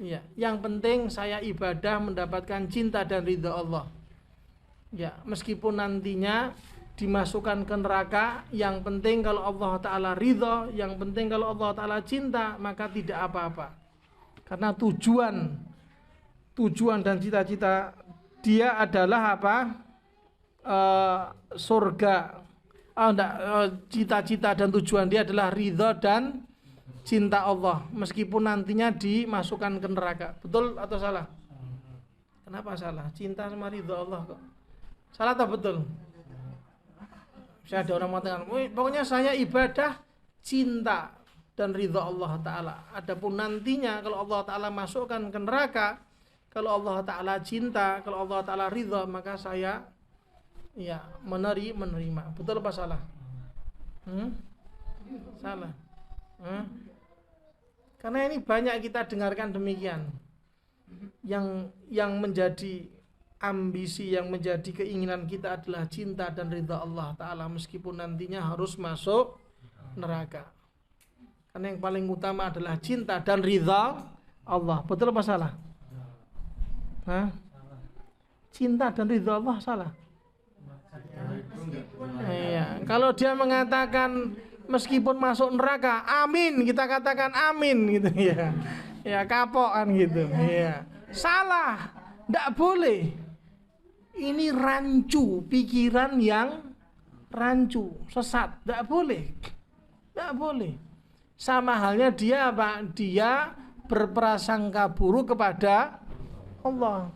ya, yang penting saya ibadah mendapatkan cinta dan ridha Allah. Ya, meskipun nantinya dimasukkan ke neraka, yang penting kalau Allah Ta'ala ridha, yang penting kalau Allah Ta'ala cinta, maka tidak apa-apa. Karena tujuan dan cita-cita dia adalah apa? Surga. Cita-cita dan tujuan dia adalah ridha dan cinta Allah, meskipun nantinya dimasukkan ke neraka. Betul atau salah? Kenapa salah? Cinta sama ridha Allah kok. Salah atau betul? Saya ada orang mengatakan, pokoknya saya ibadah cinta dan ridha Allah Ta'ala. Adapun nantinya kalau Allah Ta'ala masukkan ke neraka, kalau Allah Ta'ala cinta, kalau Allah Ta'ala ridha, maka saya ya menerima. Betul apa salah? Salah. Karena ini banyak kita dengarkan demikian. Yang menjadi ambisi, yang menjadi keinginan kita adalah cinta dan ridha Allah Ta'ala, meskipun nantinya harus masuk neraka. Karena yang paling utama adalah cinta dan ridha Allah. Betul apa salah? Cinta dan ridha Allah salah? Iya. Kalau dia mengatakan meskipun masuk neraka, amin, kita katakan amin gitu ya. Ya, kapokan gitu. Ya. Salah. Enggak boleh. Ini rancu, pikiran yang rancu, sesat. Enggak boleh. Enggak boleh. Sama halnya dia apa? Dia berprasangka buruk kepada Allah.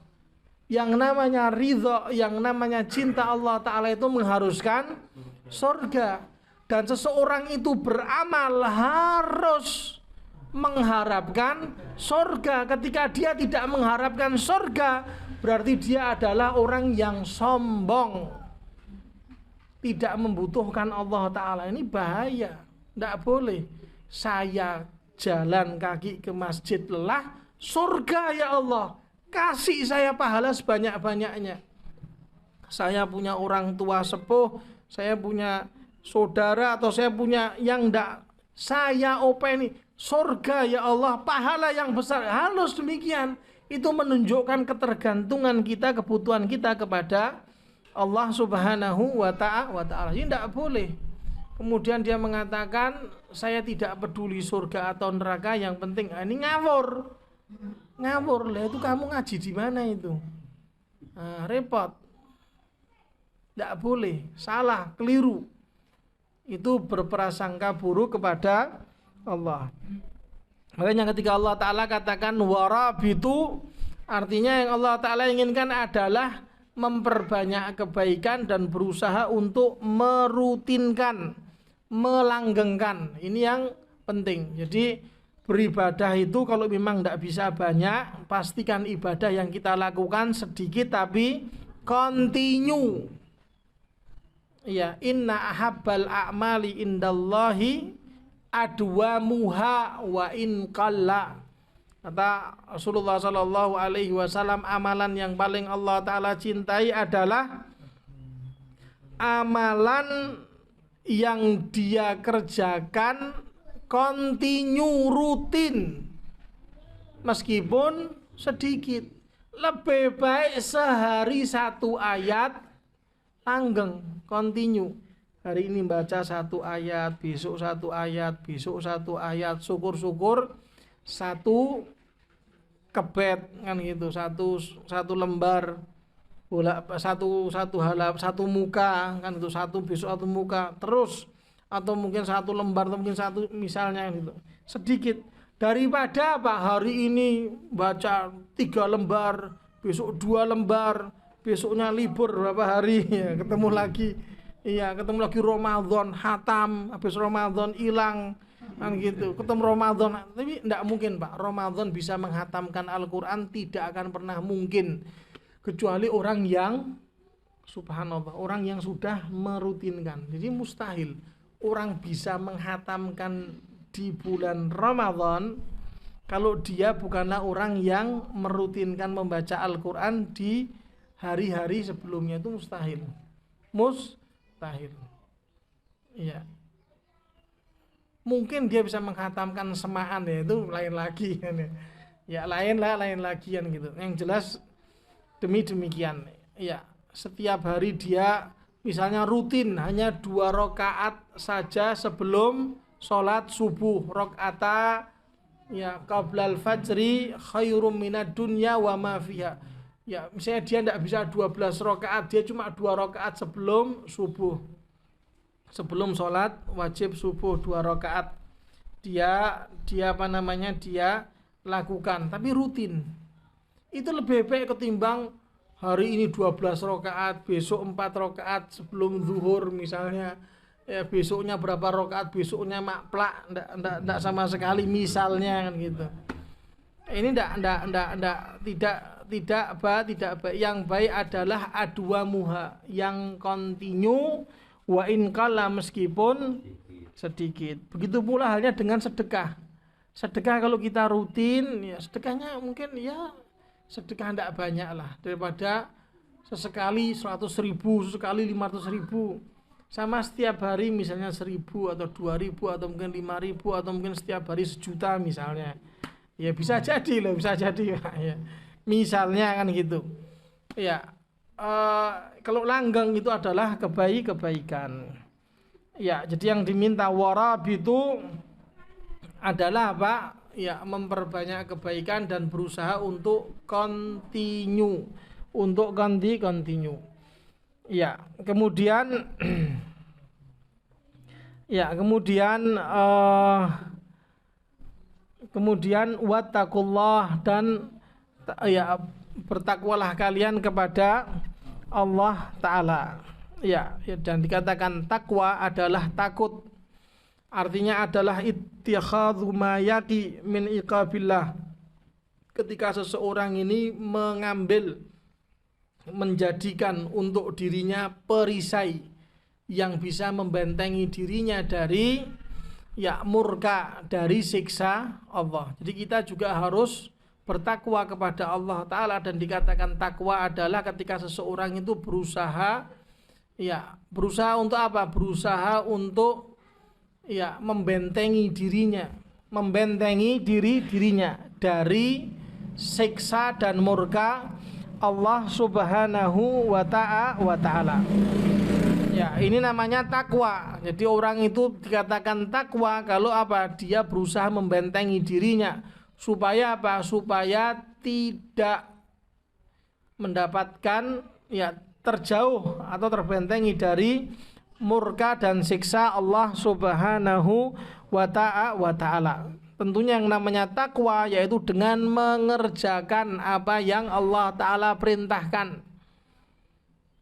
Yang namanya ridha, yang namanya cinta Allah Ta'ala itu mengharuskan surga. Dan seseorang itu beramal harus mengharapkan surga. Ketika dia tidak mengharapkan surga, berarti dia adalah orang yang sombong, tidak membutuhkan Allah Ta'ala. Ini bahaya. Tidak boleh. Saya jalan kaki ke masjid lelah, surga ya Allah, kasih saya pahala sebanyak-banyaknya. Saya punya orang tua sepuh, saya punya saudara, atau saya punya yang enggak, saya openi surga ya Allah, pahala yang besar. Harus demikian. Itu menunjukkan ketergantungan kita, kebutuhan kita kepada Allah Subhanahu wa ta'ala. Ini tidak boleh. Kemudian dia mengatakan saya tidak peduli surga atau neraka, yang penting ini ngawur. Ngawur lah, itu kamu ngaji di mana itu? Nah, repot. Tidak boleh, salah, keliru. Itu berprasangka buruk kepada Allah. Makanya ketika Allah Ta'ala katakan warabitu, artinya yang Allah Ta'ala inginkan adalah memperbanyak kebaikan dan berusaha untuk merutinkan, melanggengkan. Ini yang penting. Jadi beribadah itu kalau memang tidak bisa banyak, pastikan ibadah yang kita lakukan sedikit tapi continue. Ya, inna ahabbal a'mali indallahi adwamuha wa in qalla. Kata Rasulullah sallallahu alaihi wasallam, amalan yang paling Allah Ta'ala cintai adalah amalan yang dia kerjakan continue, rutin, meskipun sedikit. Lebih baik sehari satu ayat langgeng, continue. Hari ini baca satu ayat, besok satu ayat, besok satu ayat, syukur-syukur satu kebet kan gitu, satu lembar, satu halap, satu muka kan itu, satu besok satu muka terus, atau mungkin satu lembar atau mungkin satu misalnya gitu. Sedikit daripada apa, hari ini baca 3 lembar, besok 2 lembar, besoknya libur berapa hari ya, ketemu lagi Ramadan, hatam, habis Ramadan hilang kan gitu, ketemu Ramadan. Tapi tidak mungkin Pak, Ramadan bisa menghatamkan Al-Quran tidak akan pernah mungkin, kecuali orang yang subhanallah, orang yang sudah merutinkan. Jadi mustahil orang bisa menghatamkan di bulan Ramadan kalau dia bukanlah orang yang merutinkan membaca Al-Quran di hari-hari sebelumnya. Itu mustahil. Iya. Mungkin dia bisa menghatamkan semaan, ya itu lain lagi kan ya. Ya lain lagi kan gitu. Yang jelas demikian. Ya, setiap hari dia misalnya rutin hanya 2 rakaat saja sebelum sholat subuh, rakaata ya qablal fajri khairum minad dunya wa ma fiha. Ya, misalnya dia tidak bisa 12 rakaat, dia cuma 2 rakaat sebelum subuh. Sebelum sholat wajib subuh 2 rakaat. Dia lakukan, tapi rutin. Itu lebih baik ketimbang hari ini 12 rakaat, besok 4 rakaat sebelum zuhur misalnya. Ya, besoknya berapa rakaat, besoknya makplak, enggak sama sekali misalnya kan gitu. Ini tidak baik. Yang baik adalah adwamuha, yang continue, wa in qalla, meskipun sedikit. Begitu pula halnya dengan sedekah. Sedekah kalau kita rutin, ya sedekahnya mungkin ya sedekah tidak banyak lah, daripada sesekali 100.000, sesekali 500.000. Sama setiap hari misalnya 1.000 atau 2.000 atau mungkin 5.000 atau mungkin setiap hari 1.000.000 misalnya. Ya bisa jadi loh, bisa jadi ya. Misalnya kan gitu. Ya, kalau langgeng itu adalah kebaikan. Ya, jadi yang diminta warab itu adalah apa? Ya, memperbanyak kebaikan dan berusaha untuk continue, continue. Ya, kemudian kemudian wattaqullah, dan ya bertakwalah kalian kepada Allah Ta'ala. Ya, dan dikatakan takwa adalah takut. Artinya adalah ittikhadhu ma yaqi min iqabillah. Ketika seseorang ini menjadikan untuk dirinya perisai yang bisa membentengi dirinya dari murka, dari siksa Allah. Jadi kita juga harus bertakwa kepada Allah Ta'ala, dan dikatakan takwa adalah ketika seseorang itu berusaha untuk apa? Berusaha untuk membentengi dirinya dari siksa dan murka Allah Subhanahu wa ta'ala. Ya, ini namanya takwa. Jadi orang itu dikatakan takwa kalau apa? Dia berusaha membentengi dirinya supaya apa? Supaya tidak mendapatkan, ya, terjauh atau terbentengi dari murka dan siksa Allah Subhanahu wa ta'ala. Tentunya yang namanya takwa yaitu dengan mengerjakan apa yang Allah Ta'ala perintahkan,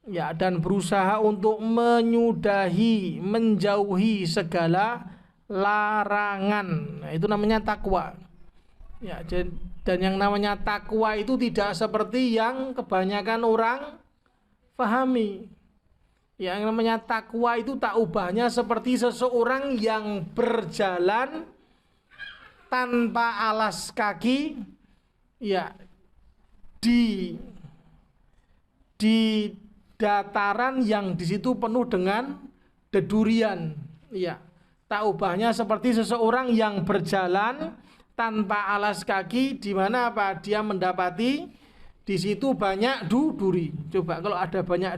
ya, dan berusaha untuk menyudahi, menjauhi segala larangan. Nah, itu namanya takwa. Ya, dan yang namanya takwa itu tidak seperti yang kebanyakan orang pahami. Ya, yang namanya takwa itu tak ubahnya seperti seseorang yang berjalan tanpa alas kaki, ya, di dataran yang di situ penuh dengan dedurian. Ya, tak ubahnya seperti seseorang yang berjalan tanpa alas kaki, di mana apa? Dia mendapati di situ banyak duri. Coba kalau ada banyak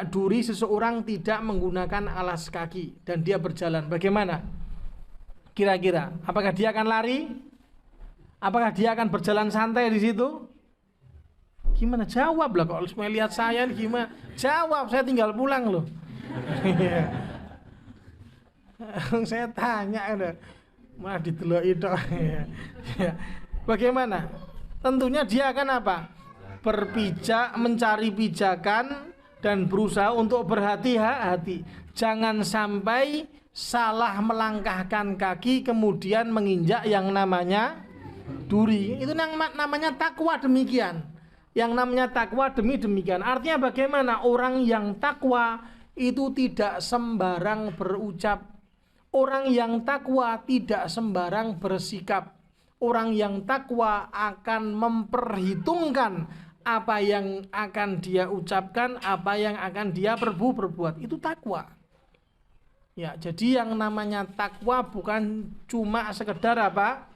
duri, seseorang tidak menggunakan alas kaki dan dia berjalan, bagaimana? Kira-kira, apakah dia akan lari? Apakah dia akan berjalan santai di situ? Gimana? Jawab lah, kalau semua lihat saya gimana? Jawab, saya tinggal pulang loh. Saya tanya udah, malah ditelok itu. Bagaimana? Tentunya dia akan apa? Berpijak, mencari pijakan dan berusaha untuk berhati-hati. Jangan sampai salah melangkahkan kaki kemudian menginjak yang namanya duri. Itu yang namanya takwa demikian. Yang namanya takwa demikian. Artinya bagaimana? Orang yang takwa itu tidak sembarang berucap. Orang yang takwa tidak sembarang bersikap. Orang yang takwa akan memperhitungkan apa yang akan dia ucapkan, apa yang akan dia perbuat. Itu takwa. Ya, jadi yang namanya takwa bukan cuma sekedar apa?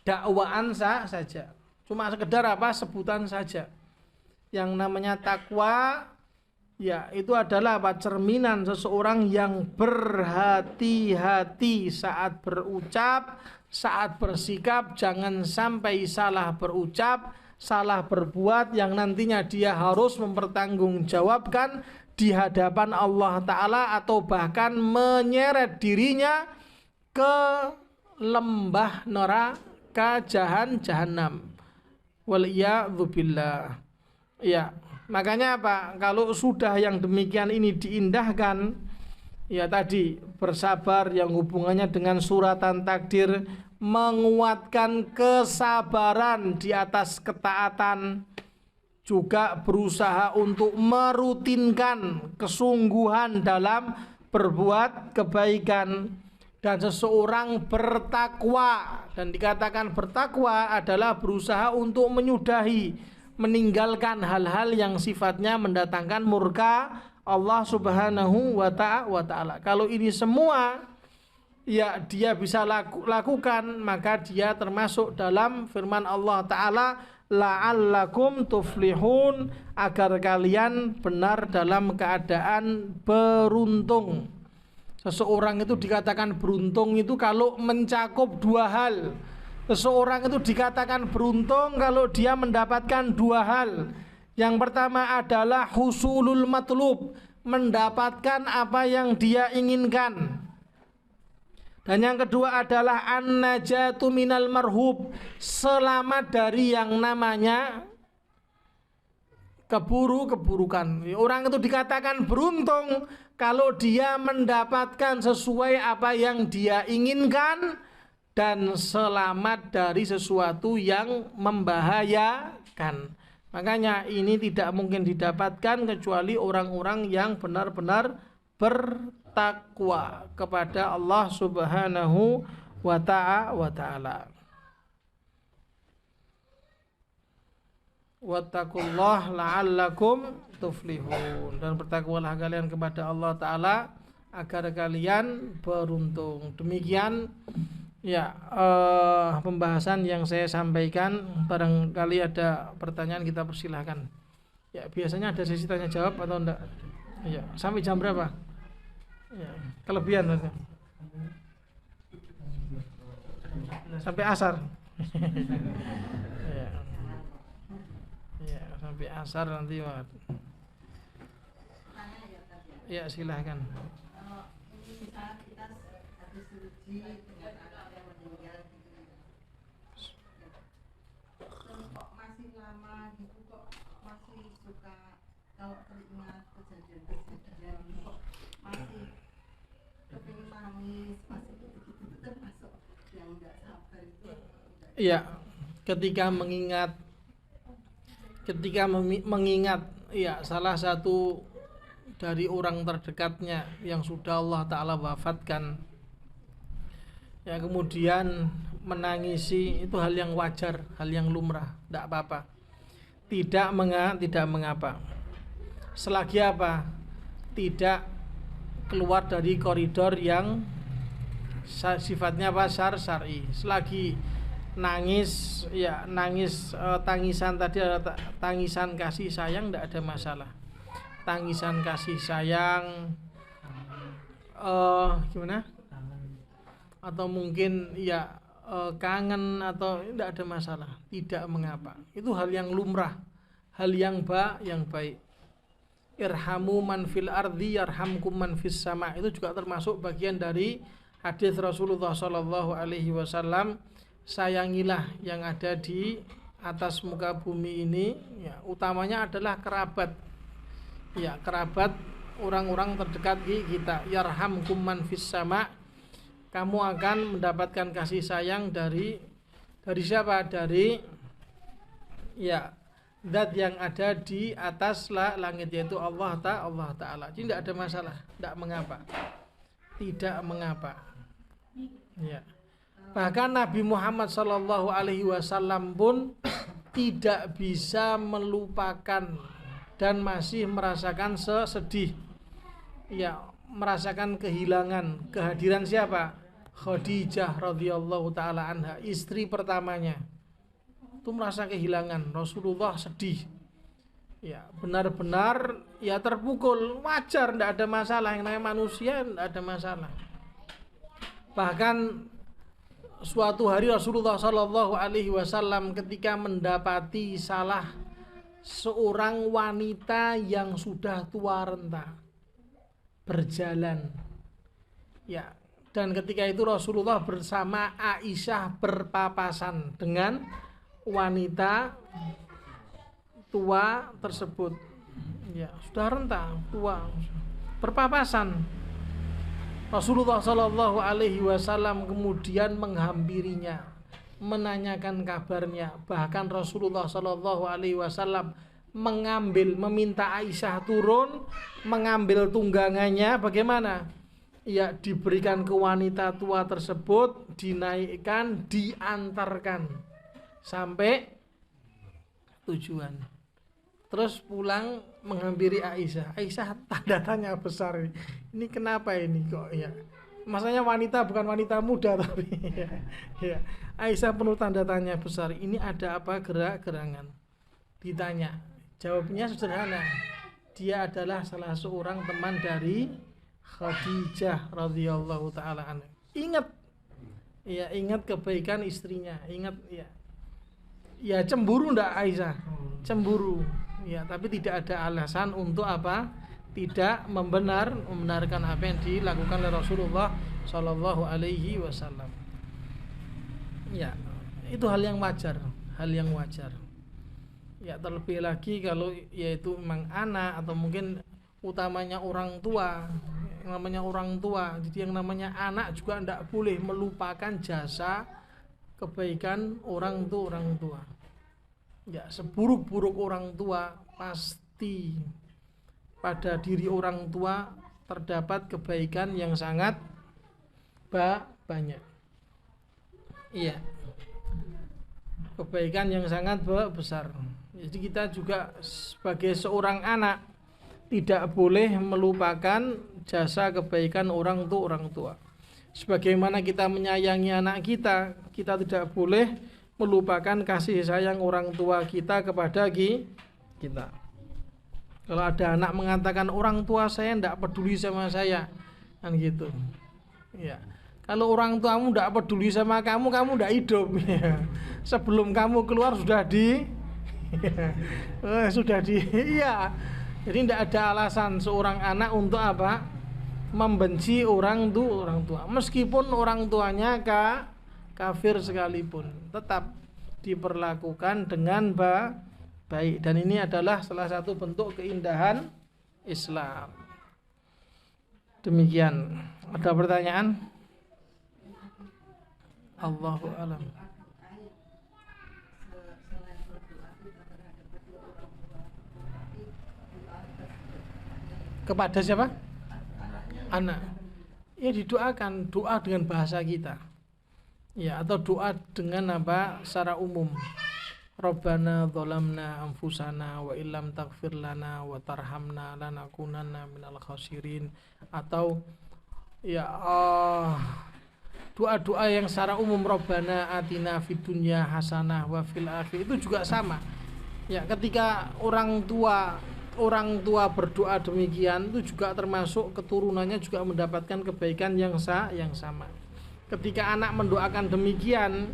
Dakwaan saja. Cuma sekedar apa? Sebutan saja. Yang namanya takwa, ya, itu adalah apa? Cerminan seseorang yang berhati-hati saat berucap, saat bersikap, jangan sampai salah berucap, salah berbuat yang nantinya dia harus mempertanggungjawabkan di hadapan Allah Ta'ala, atau bahkan menyeret dirinya ke lembah neraka jahanam. Waliyadzubillah. Ya, makanya apa? Kalau sudah yang demikian ini diindahkan, ya tadi bersabar yang hubungannya dengan suratan takdir, menguatkan kesabaran di atas ketaatan, juga berusaha untuk merutinkan kesungguhan dalam berbuat kebaikan, dan seseorang bertakwa, dan dikatakan bertakwa adalah berusaha untuk menyudahi, meninggalkan hal-hal yang sifatnya mendatangkan murka Allah Subhanahu wa ta'ala. Kalau ini semua, ya, dia bisa lakukan, maka dia termasuk dalam firman Allah Ta'ala, la'allakum tuflihun, agar kalian benar dalam keadaan beruntung. Seseorang itu dikatakan beruntung itu kalau mencakup dua hal. Seseorang itu dikatakan beruntung kalau dia mendapatkan dua hal. Yang pertama adalah husulul matlub, mendapatkan apa yang dia inginkan. Dan yang kedua adalah an-najatu minal marhub, selamat dari yang namanya keburukan. Orang itu dikatakan beruntung kalau dia mendapatkan sesuai apa yang dia inginkan dan selamat dari sesuatu yang membahayakan. Makanya ini tidak mungkin didapatkan kecuali orang-orang yang benar-benar bertakwa kepada Allah Subhanahu wa ta'ala. Wattaqullah la'allakum tuflihun, dan bertakwalah kalian kepada Allah Ta'ala agar kalian beruntung. Demikian Ya, pembahasan yang saya sampaikan, barangkali ada pertanyaan kita persilahkan. Ya, biasanya ada sesi tanya jawab atau enggak? Ya, sampai jam berapa? Ya, kelebihan berarti. Sampai asar. Ya. Ya, sampai asar nanti, Pak. Ya, silahkan. Masih lama gitu kok masih suka kalau teringat kejadian-kejadian kok masih kepingin nangis, masih gitu-gitu, termasuk yang nggak sabar itu. Iya, ketika mengingat ya salah satu dari orang terdekatnya yang sudah Allah Ta'ala wafatkan, ya kemudian menangisi, itu hal yang wajar, hal yang lumrah, tidak apa-apa, tidak mengapa, selagi apa, tidak keluar dari koridor yang sifatnya apa, syar'i. Selagi nangis, ya nangis, tangisan tadi adalah tangisan kasih sayang, tidak ada masalah. Tangisan kasih sayang, gimana? Atau mungkin ya kangen, atau tidak ada masalah, tidak mengapa. Itu hal yang lumrah, hal yang baik. Irhamu man fil ardi yarhamkum man fis sama. Itu juga termasuk bagian dari hadis Rasulullah sallallahu alaihi wasallam, sayangilah yang ada di atas muka bumi ini, ya utamanya adalah kerabat. Ya, kerabat, orang-orang terdekat kita. Yarhamkum man fis sama. Kamu akan mendapatkan kasih sayang dari siapa? Dari ya zat yang ada di atas langit, yaitu Allah Ta'ala. Jadi tidak ada masalah, tidak mengapa. Ya. Bahkan Nabi Muhammad sallallahu alaihi wasallam pun tidak bisa melupakan dan masih merasakan sedih. Ya, merasakan kehilangan kehadiran siapa? Khadijah radhiyallahu taala anha, istri pertamanya. Itu merasa kehilangan, Rasulullah sedih. Ya, benar-benar ya terpukul, wajar, tidak ada masalah, yang namanya manusia tidak ada masalah. Bahkan suatu hari Rasulullah sallallahu alaihi wasallam ketika mendapati salah seorang wanita yang sudah tua renta berjalan, ya, dan ketika itu Rasulullah bersama Aisyah berpapasan dengan wanita tua tersebut, ya sudah renta, tua, berpapasan. Rasulullah Shallallahu Alaihi Wasallam kemudian menghampirinya, menanyakan kabarnya. Bahkan Rasulullah Shallallahu Alaihi Wasallam meminta Aisyah turun, mengambil tunggangannya. Bagaimana? Ya, diberikan ke wanita tua tersebut, dinaikkan, diantarkan sampai tujuan. Terus pulang menghampiri Aisyah. Aisyah tanda tanya besar, ini kenapa ini kok ya? Masanya wanita, bukan wanita muda tapi ya. Aisyah penuh tanda tanya besar. Ini ada apa gerangan? Ditanya. Jawabnya sederhana. Dia adalah salah seorang teman dari Khadijah radhiyallahu taala anha. Ingat kebaikan istrinya, ingat ya. Ya, cemburu ndak Aisyah? Cemburu. Ya, tapi tidak ada alasan untuk apa? Tidak membenarkan apa yang dilakukan oleh Rasulullah Shallallahu alaihi wasallam. Ya, itu hal yang wajar. Ya, terlebih lagi kalau yaitu memang anak atau mungkin utamanya orang tua. Yang namanya orang tua, jadi yang namanya anak juga tidak boleh melupakan jasa kebaikan orang tua. Ya, seburuk-buruk orang tua pasti pada diri orang tua terdapat kebaikan yang sangat banyak. Iya, kebaikan yang sangat besar. Jadi kita juga sebagai seorang anak tidak boleh melupakan jasa kebaikan orang tua. Sebagaimana kita menyayangi anak kita, kita tidak boleh melupakan kasih sayang orang tua kita kepada kita. Kalau ada anak mengatakan orang tua saya tidak peduli sama saya, kan gitu. Ya. Kalau orang tuamu tidak peduli sama kamu, kamu tidak hidup. Ya. Sebelum kamu keluar sudah iya. Jadi tidak ada alasan seorang anak untuk apa? Membenci orang tua. Meskipun orang tuanya kafir sekalipun, tetap diperlakukan dengan baik. Dan ini adalah salah satu bentuk keindahan Islam. Demikian. Ada pertanyaan? Allahu a'lam. Kepada siapa? Anak. Ya didoakan, doa dengan bahasa kita. Ya, atau doa dengan apa? Secara umum. Rabbana dzalamna anfusana wa illam taghfir lana wa tarhamna lanakunanna minal khasirin, atau ya doa-doa yang secara umum, Rabbana atina fid dunya hasanah wa fil akhir, itu juga sama. Ya, ketika orang tua berdoa demikian, itu juga termasuk keturunannya juga mendapatkan kebaikan yang sama. Ketika anak mendoakan demikian,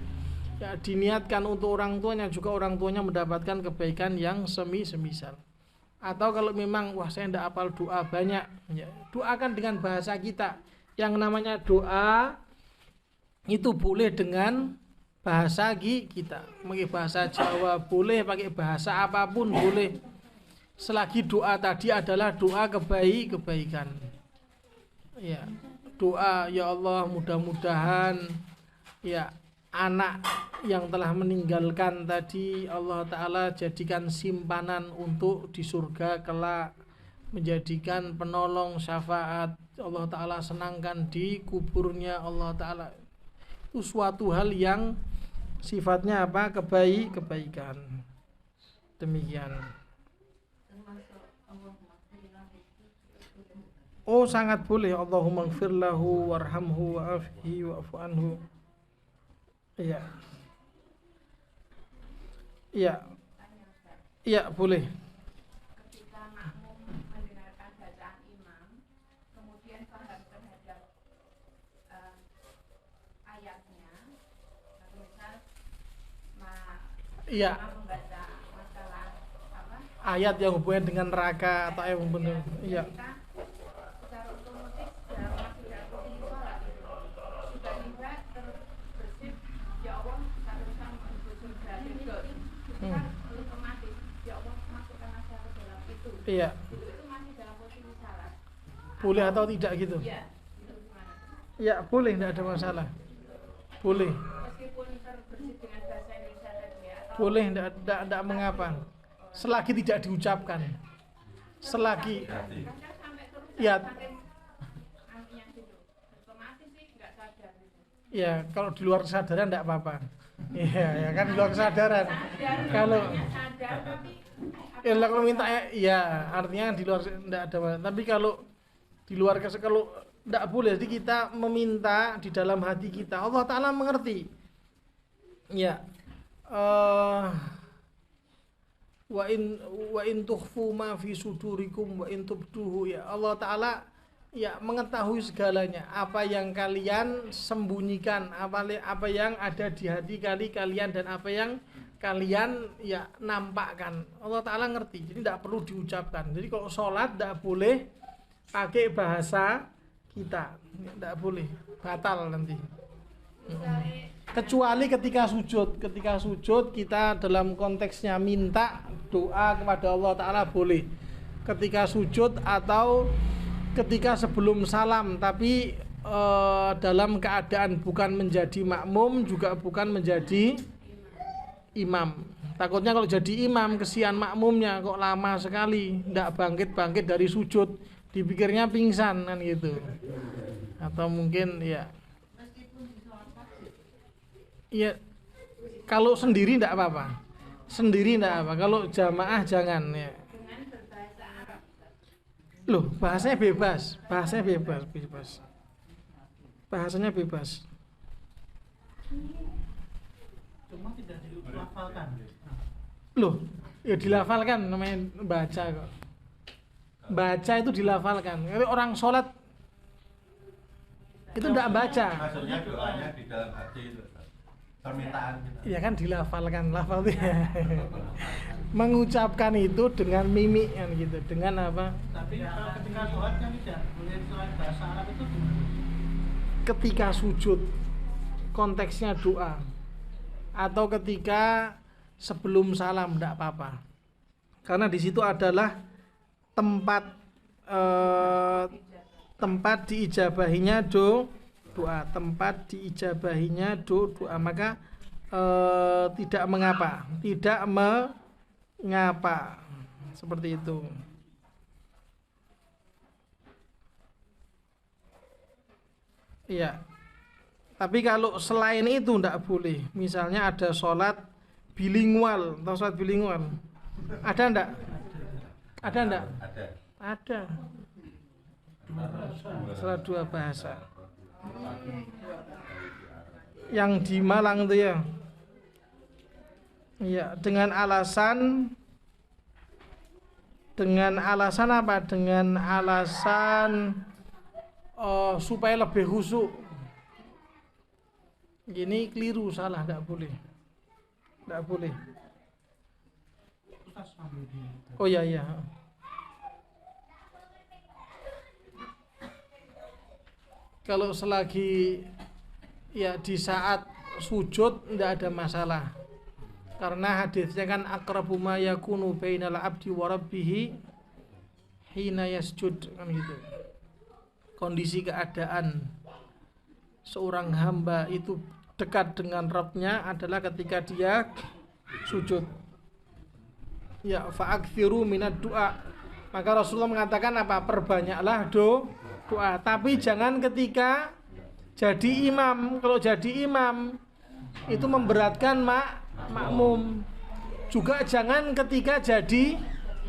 ya diniatkan untuk orang tuanya, juga orang tuanya mendapatkan kebaikan yang semisal. Atau kalau memang saya tidak hafal doa banyak, ya, doakan dengan bahasa kita. Yang namanya doa itu boleh dengan bahasa kita, pakai bahasa Jawa boleh, pakai bahasa apapun boleh, selagi doa tadi adalah doa kebaikan. Ya, doa ya Allah mudah-mudahan ya anak yang telah meninggalkan tadi Allah Ta'ala jadikan simpanan untuk di surga kelak, menjadikan penolong syafaat, Allah Ta'ala senangkan di kuburnya Allah Ta'ala. Itu suatu hal yang sifatnya apa? Kebaikan. Demikian. Oh, sangat boleh. Allahumma ighfir lahu warhamhu wa'afihi wa'fu anhu. Iya. Iya. Iya, boleh. Ketika makmum mendengarkan bacaan imam, kemudian paham terhadap ayatnya, atau misal Iya. membaca masalah apa? Ayat yang hubungan dengan neraka atau ayat yang benar. Iya. Secara otomatis masih dalam posisi sholat itu, tiba-tiba terbersit ya Allah seharusnya menuju surga itu, kan otomatis ya Allah masukkan saya ke dalam itu. Iya. Itu masih dalam posisi salat. Boleh atau tidak gitu? Iya. Itu gimana? Ya, boleh, tidak ada masalah. Boleh. Meskipun terbersit dengan bahasa Indonesia tadi ya. Boleh, tidak mengapa. Selagi tidak diucapkan. Selagi ya. Ya, kalau di luar kesadaran tidak apa-apa. Iya, ya kan di luar kesadaran. Kalau kalau minta ya artinya di luar tidak ada. Tapi kalau di luar kesadaran, kalau tidak boleh. Jadi kita meminta di dalam hati kita. Allah Ta'ala mengerti. Ya. Wa in tukhfu ma fi sudurikum wa in tubduhu, ya Allah Ta'ala ya mengetahui segalanya, apa yang kalian sembunyikan, apa yang ada di hati kalian, dan apa yang kalian ya nampakkan. Allah Ta'ala ngerti, jadi tidak perlu diucapkan. Jadi kalau sholat tidak boleh pakai bahasa kita, tidak boleh, batal nanti. Kecuali ketika sujud kita dalam konteksnya minta doa kepada Allah Ta'ala boleh ketika sujud, atau ketika sebelum salam, tapi dalam keadaan bukan menjadi makmum juga bukan menjadi imam. Takutnya kalau jadi imam kesian makmumnya, kok lama sekali tidak bangkit dari sujud, dipikirnya pingsan kan gitu. Atau mungkin ya kalau sendiri tidak apa-apa. Kalau jamaah jangan ya. Loh, bahasanya bebas. bahasanya bebas. Cuma tidak dilafalkan. Loh, ya dilafalkan namanya baca kok. Baca itu dilafalkan. Kalau orang sholat itu tidak baca. Maksudnya doanya di dalam hati itu. Permintaan kita. Ya kan dilafalkan, lafal itu ya. Mengucapkan itu dengan mimik kan gitu, dengan apa? Tapi kalau ketika sholat kan tidak boleh selain bahasa Arab itu gimana? Ketika sujud konteksnya doa atau ketika sebelum salam tidak apa-apa. Karena di situ adalah tempat tempat diijabahinya doa, tempat diijabahinya doa, maka tidak mengapa seperti itu. Iya. Tapi kalau selain itu tidak boleh. Misalnya ada sholat bilingual, atau sholat bilingual, ada enggak? Ada enggak? Ada. Salah dua bahasa. Yang di Malang itu ya. Iya, dengan alasan apa? Dengan alasan supaya lebih khusyuk. Gini keliru, salah, enggak boleh. Enggak boleh. Oh iya iya. Kalau selagi ya di saat sujud tidak ada masalah. Karena hadisnya kan aqrabu ma yakunu bainal abdi wa rabbih hina yasjud kan gitu. Kondisi keadaan seorang hamba itu dekat dengan Rabb-nya adalah ketika dia sujud. Ya fa'akthiru minad du'a. Maka Rasulullah mengatakan apa? Perbanyaklah doa. Tapi jangan ketika jadi imam. Kalau jadi imam itu memberatkan makmum. Juga jangan ketika jadi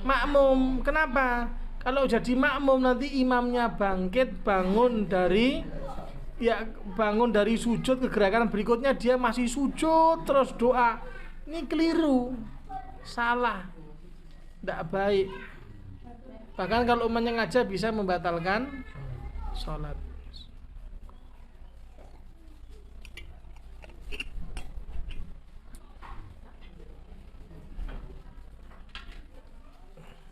makmum. Kenapa? Kalau jadi makmum nanti imamnya bangun dari sujud ke gerakan berikutnya dia masih sujud terus doa. Ini keliru. Salah. Tidak baik. Bahkan kalau menyengaja bisa membatalkan sholat.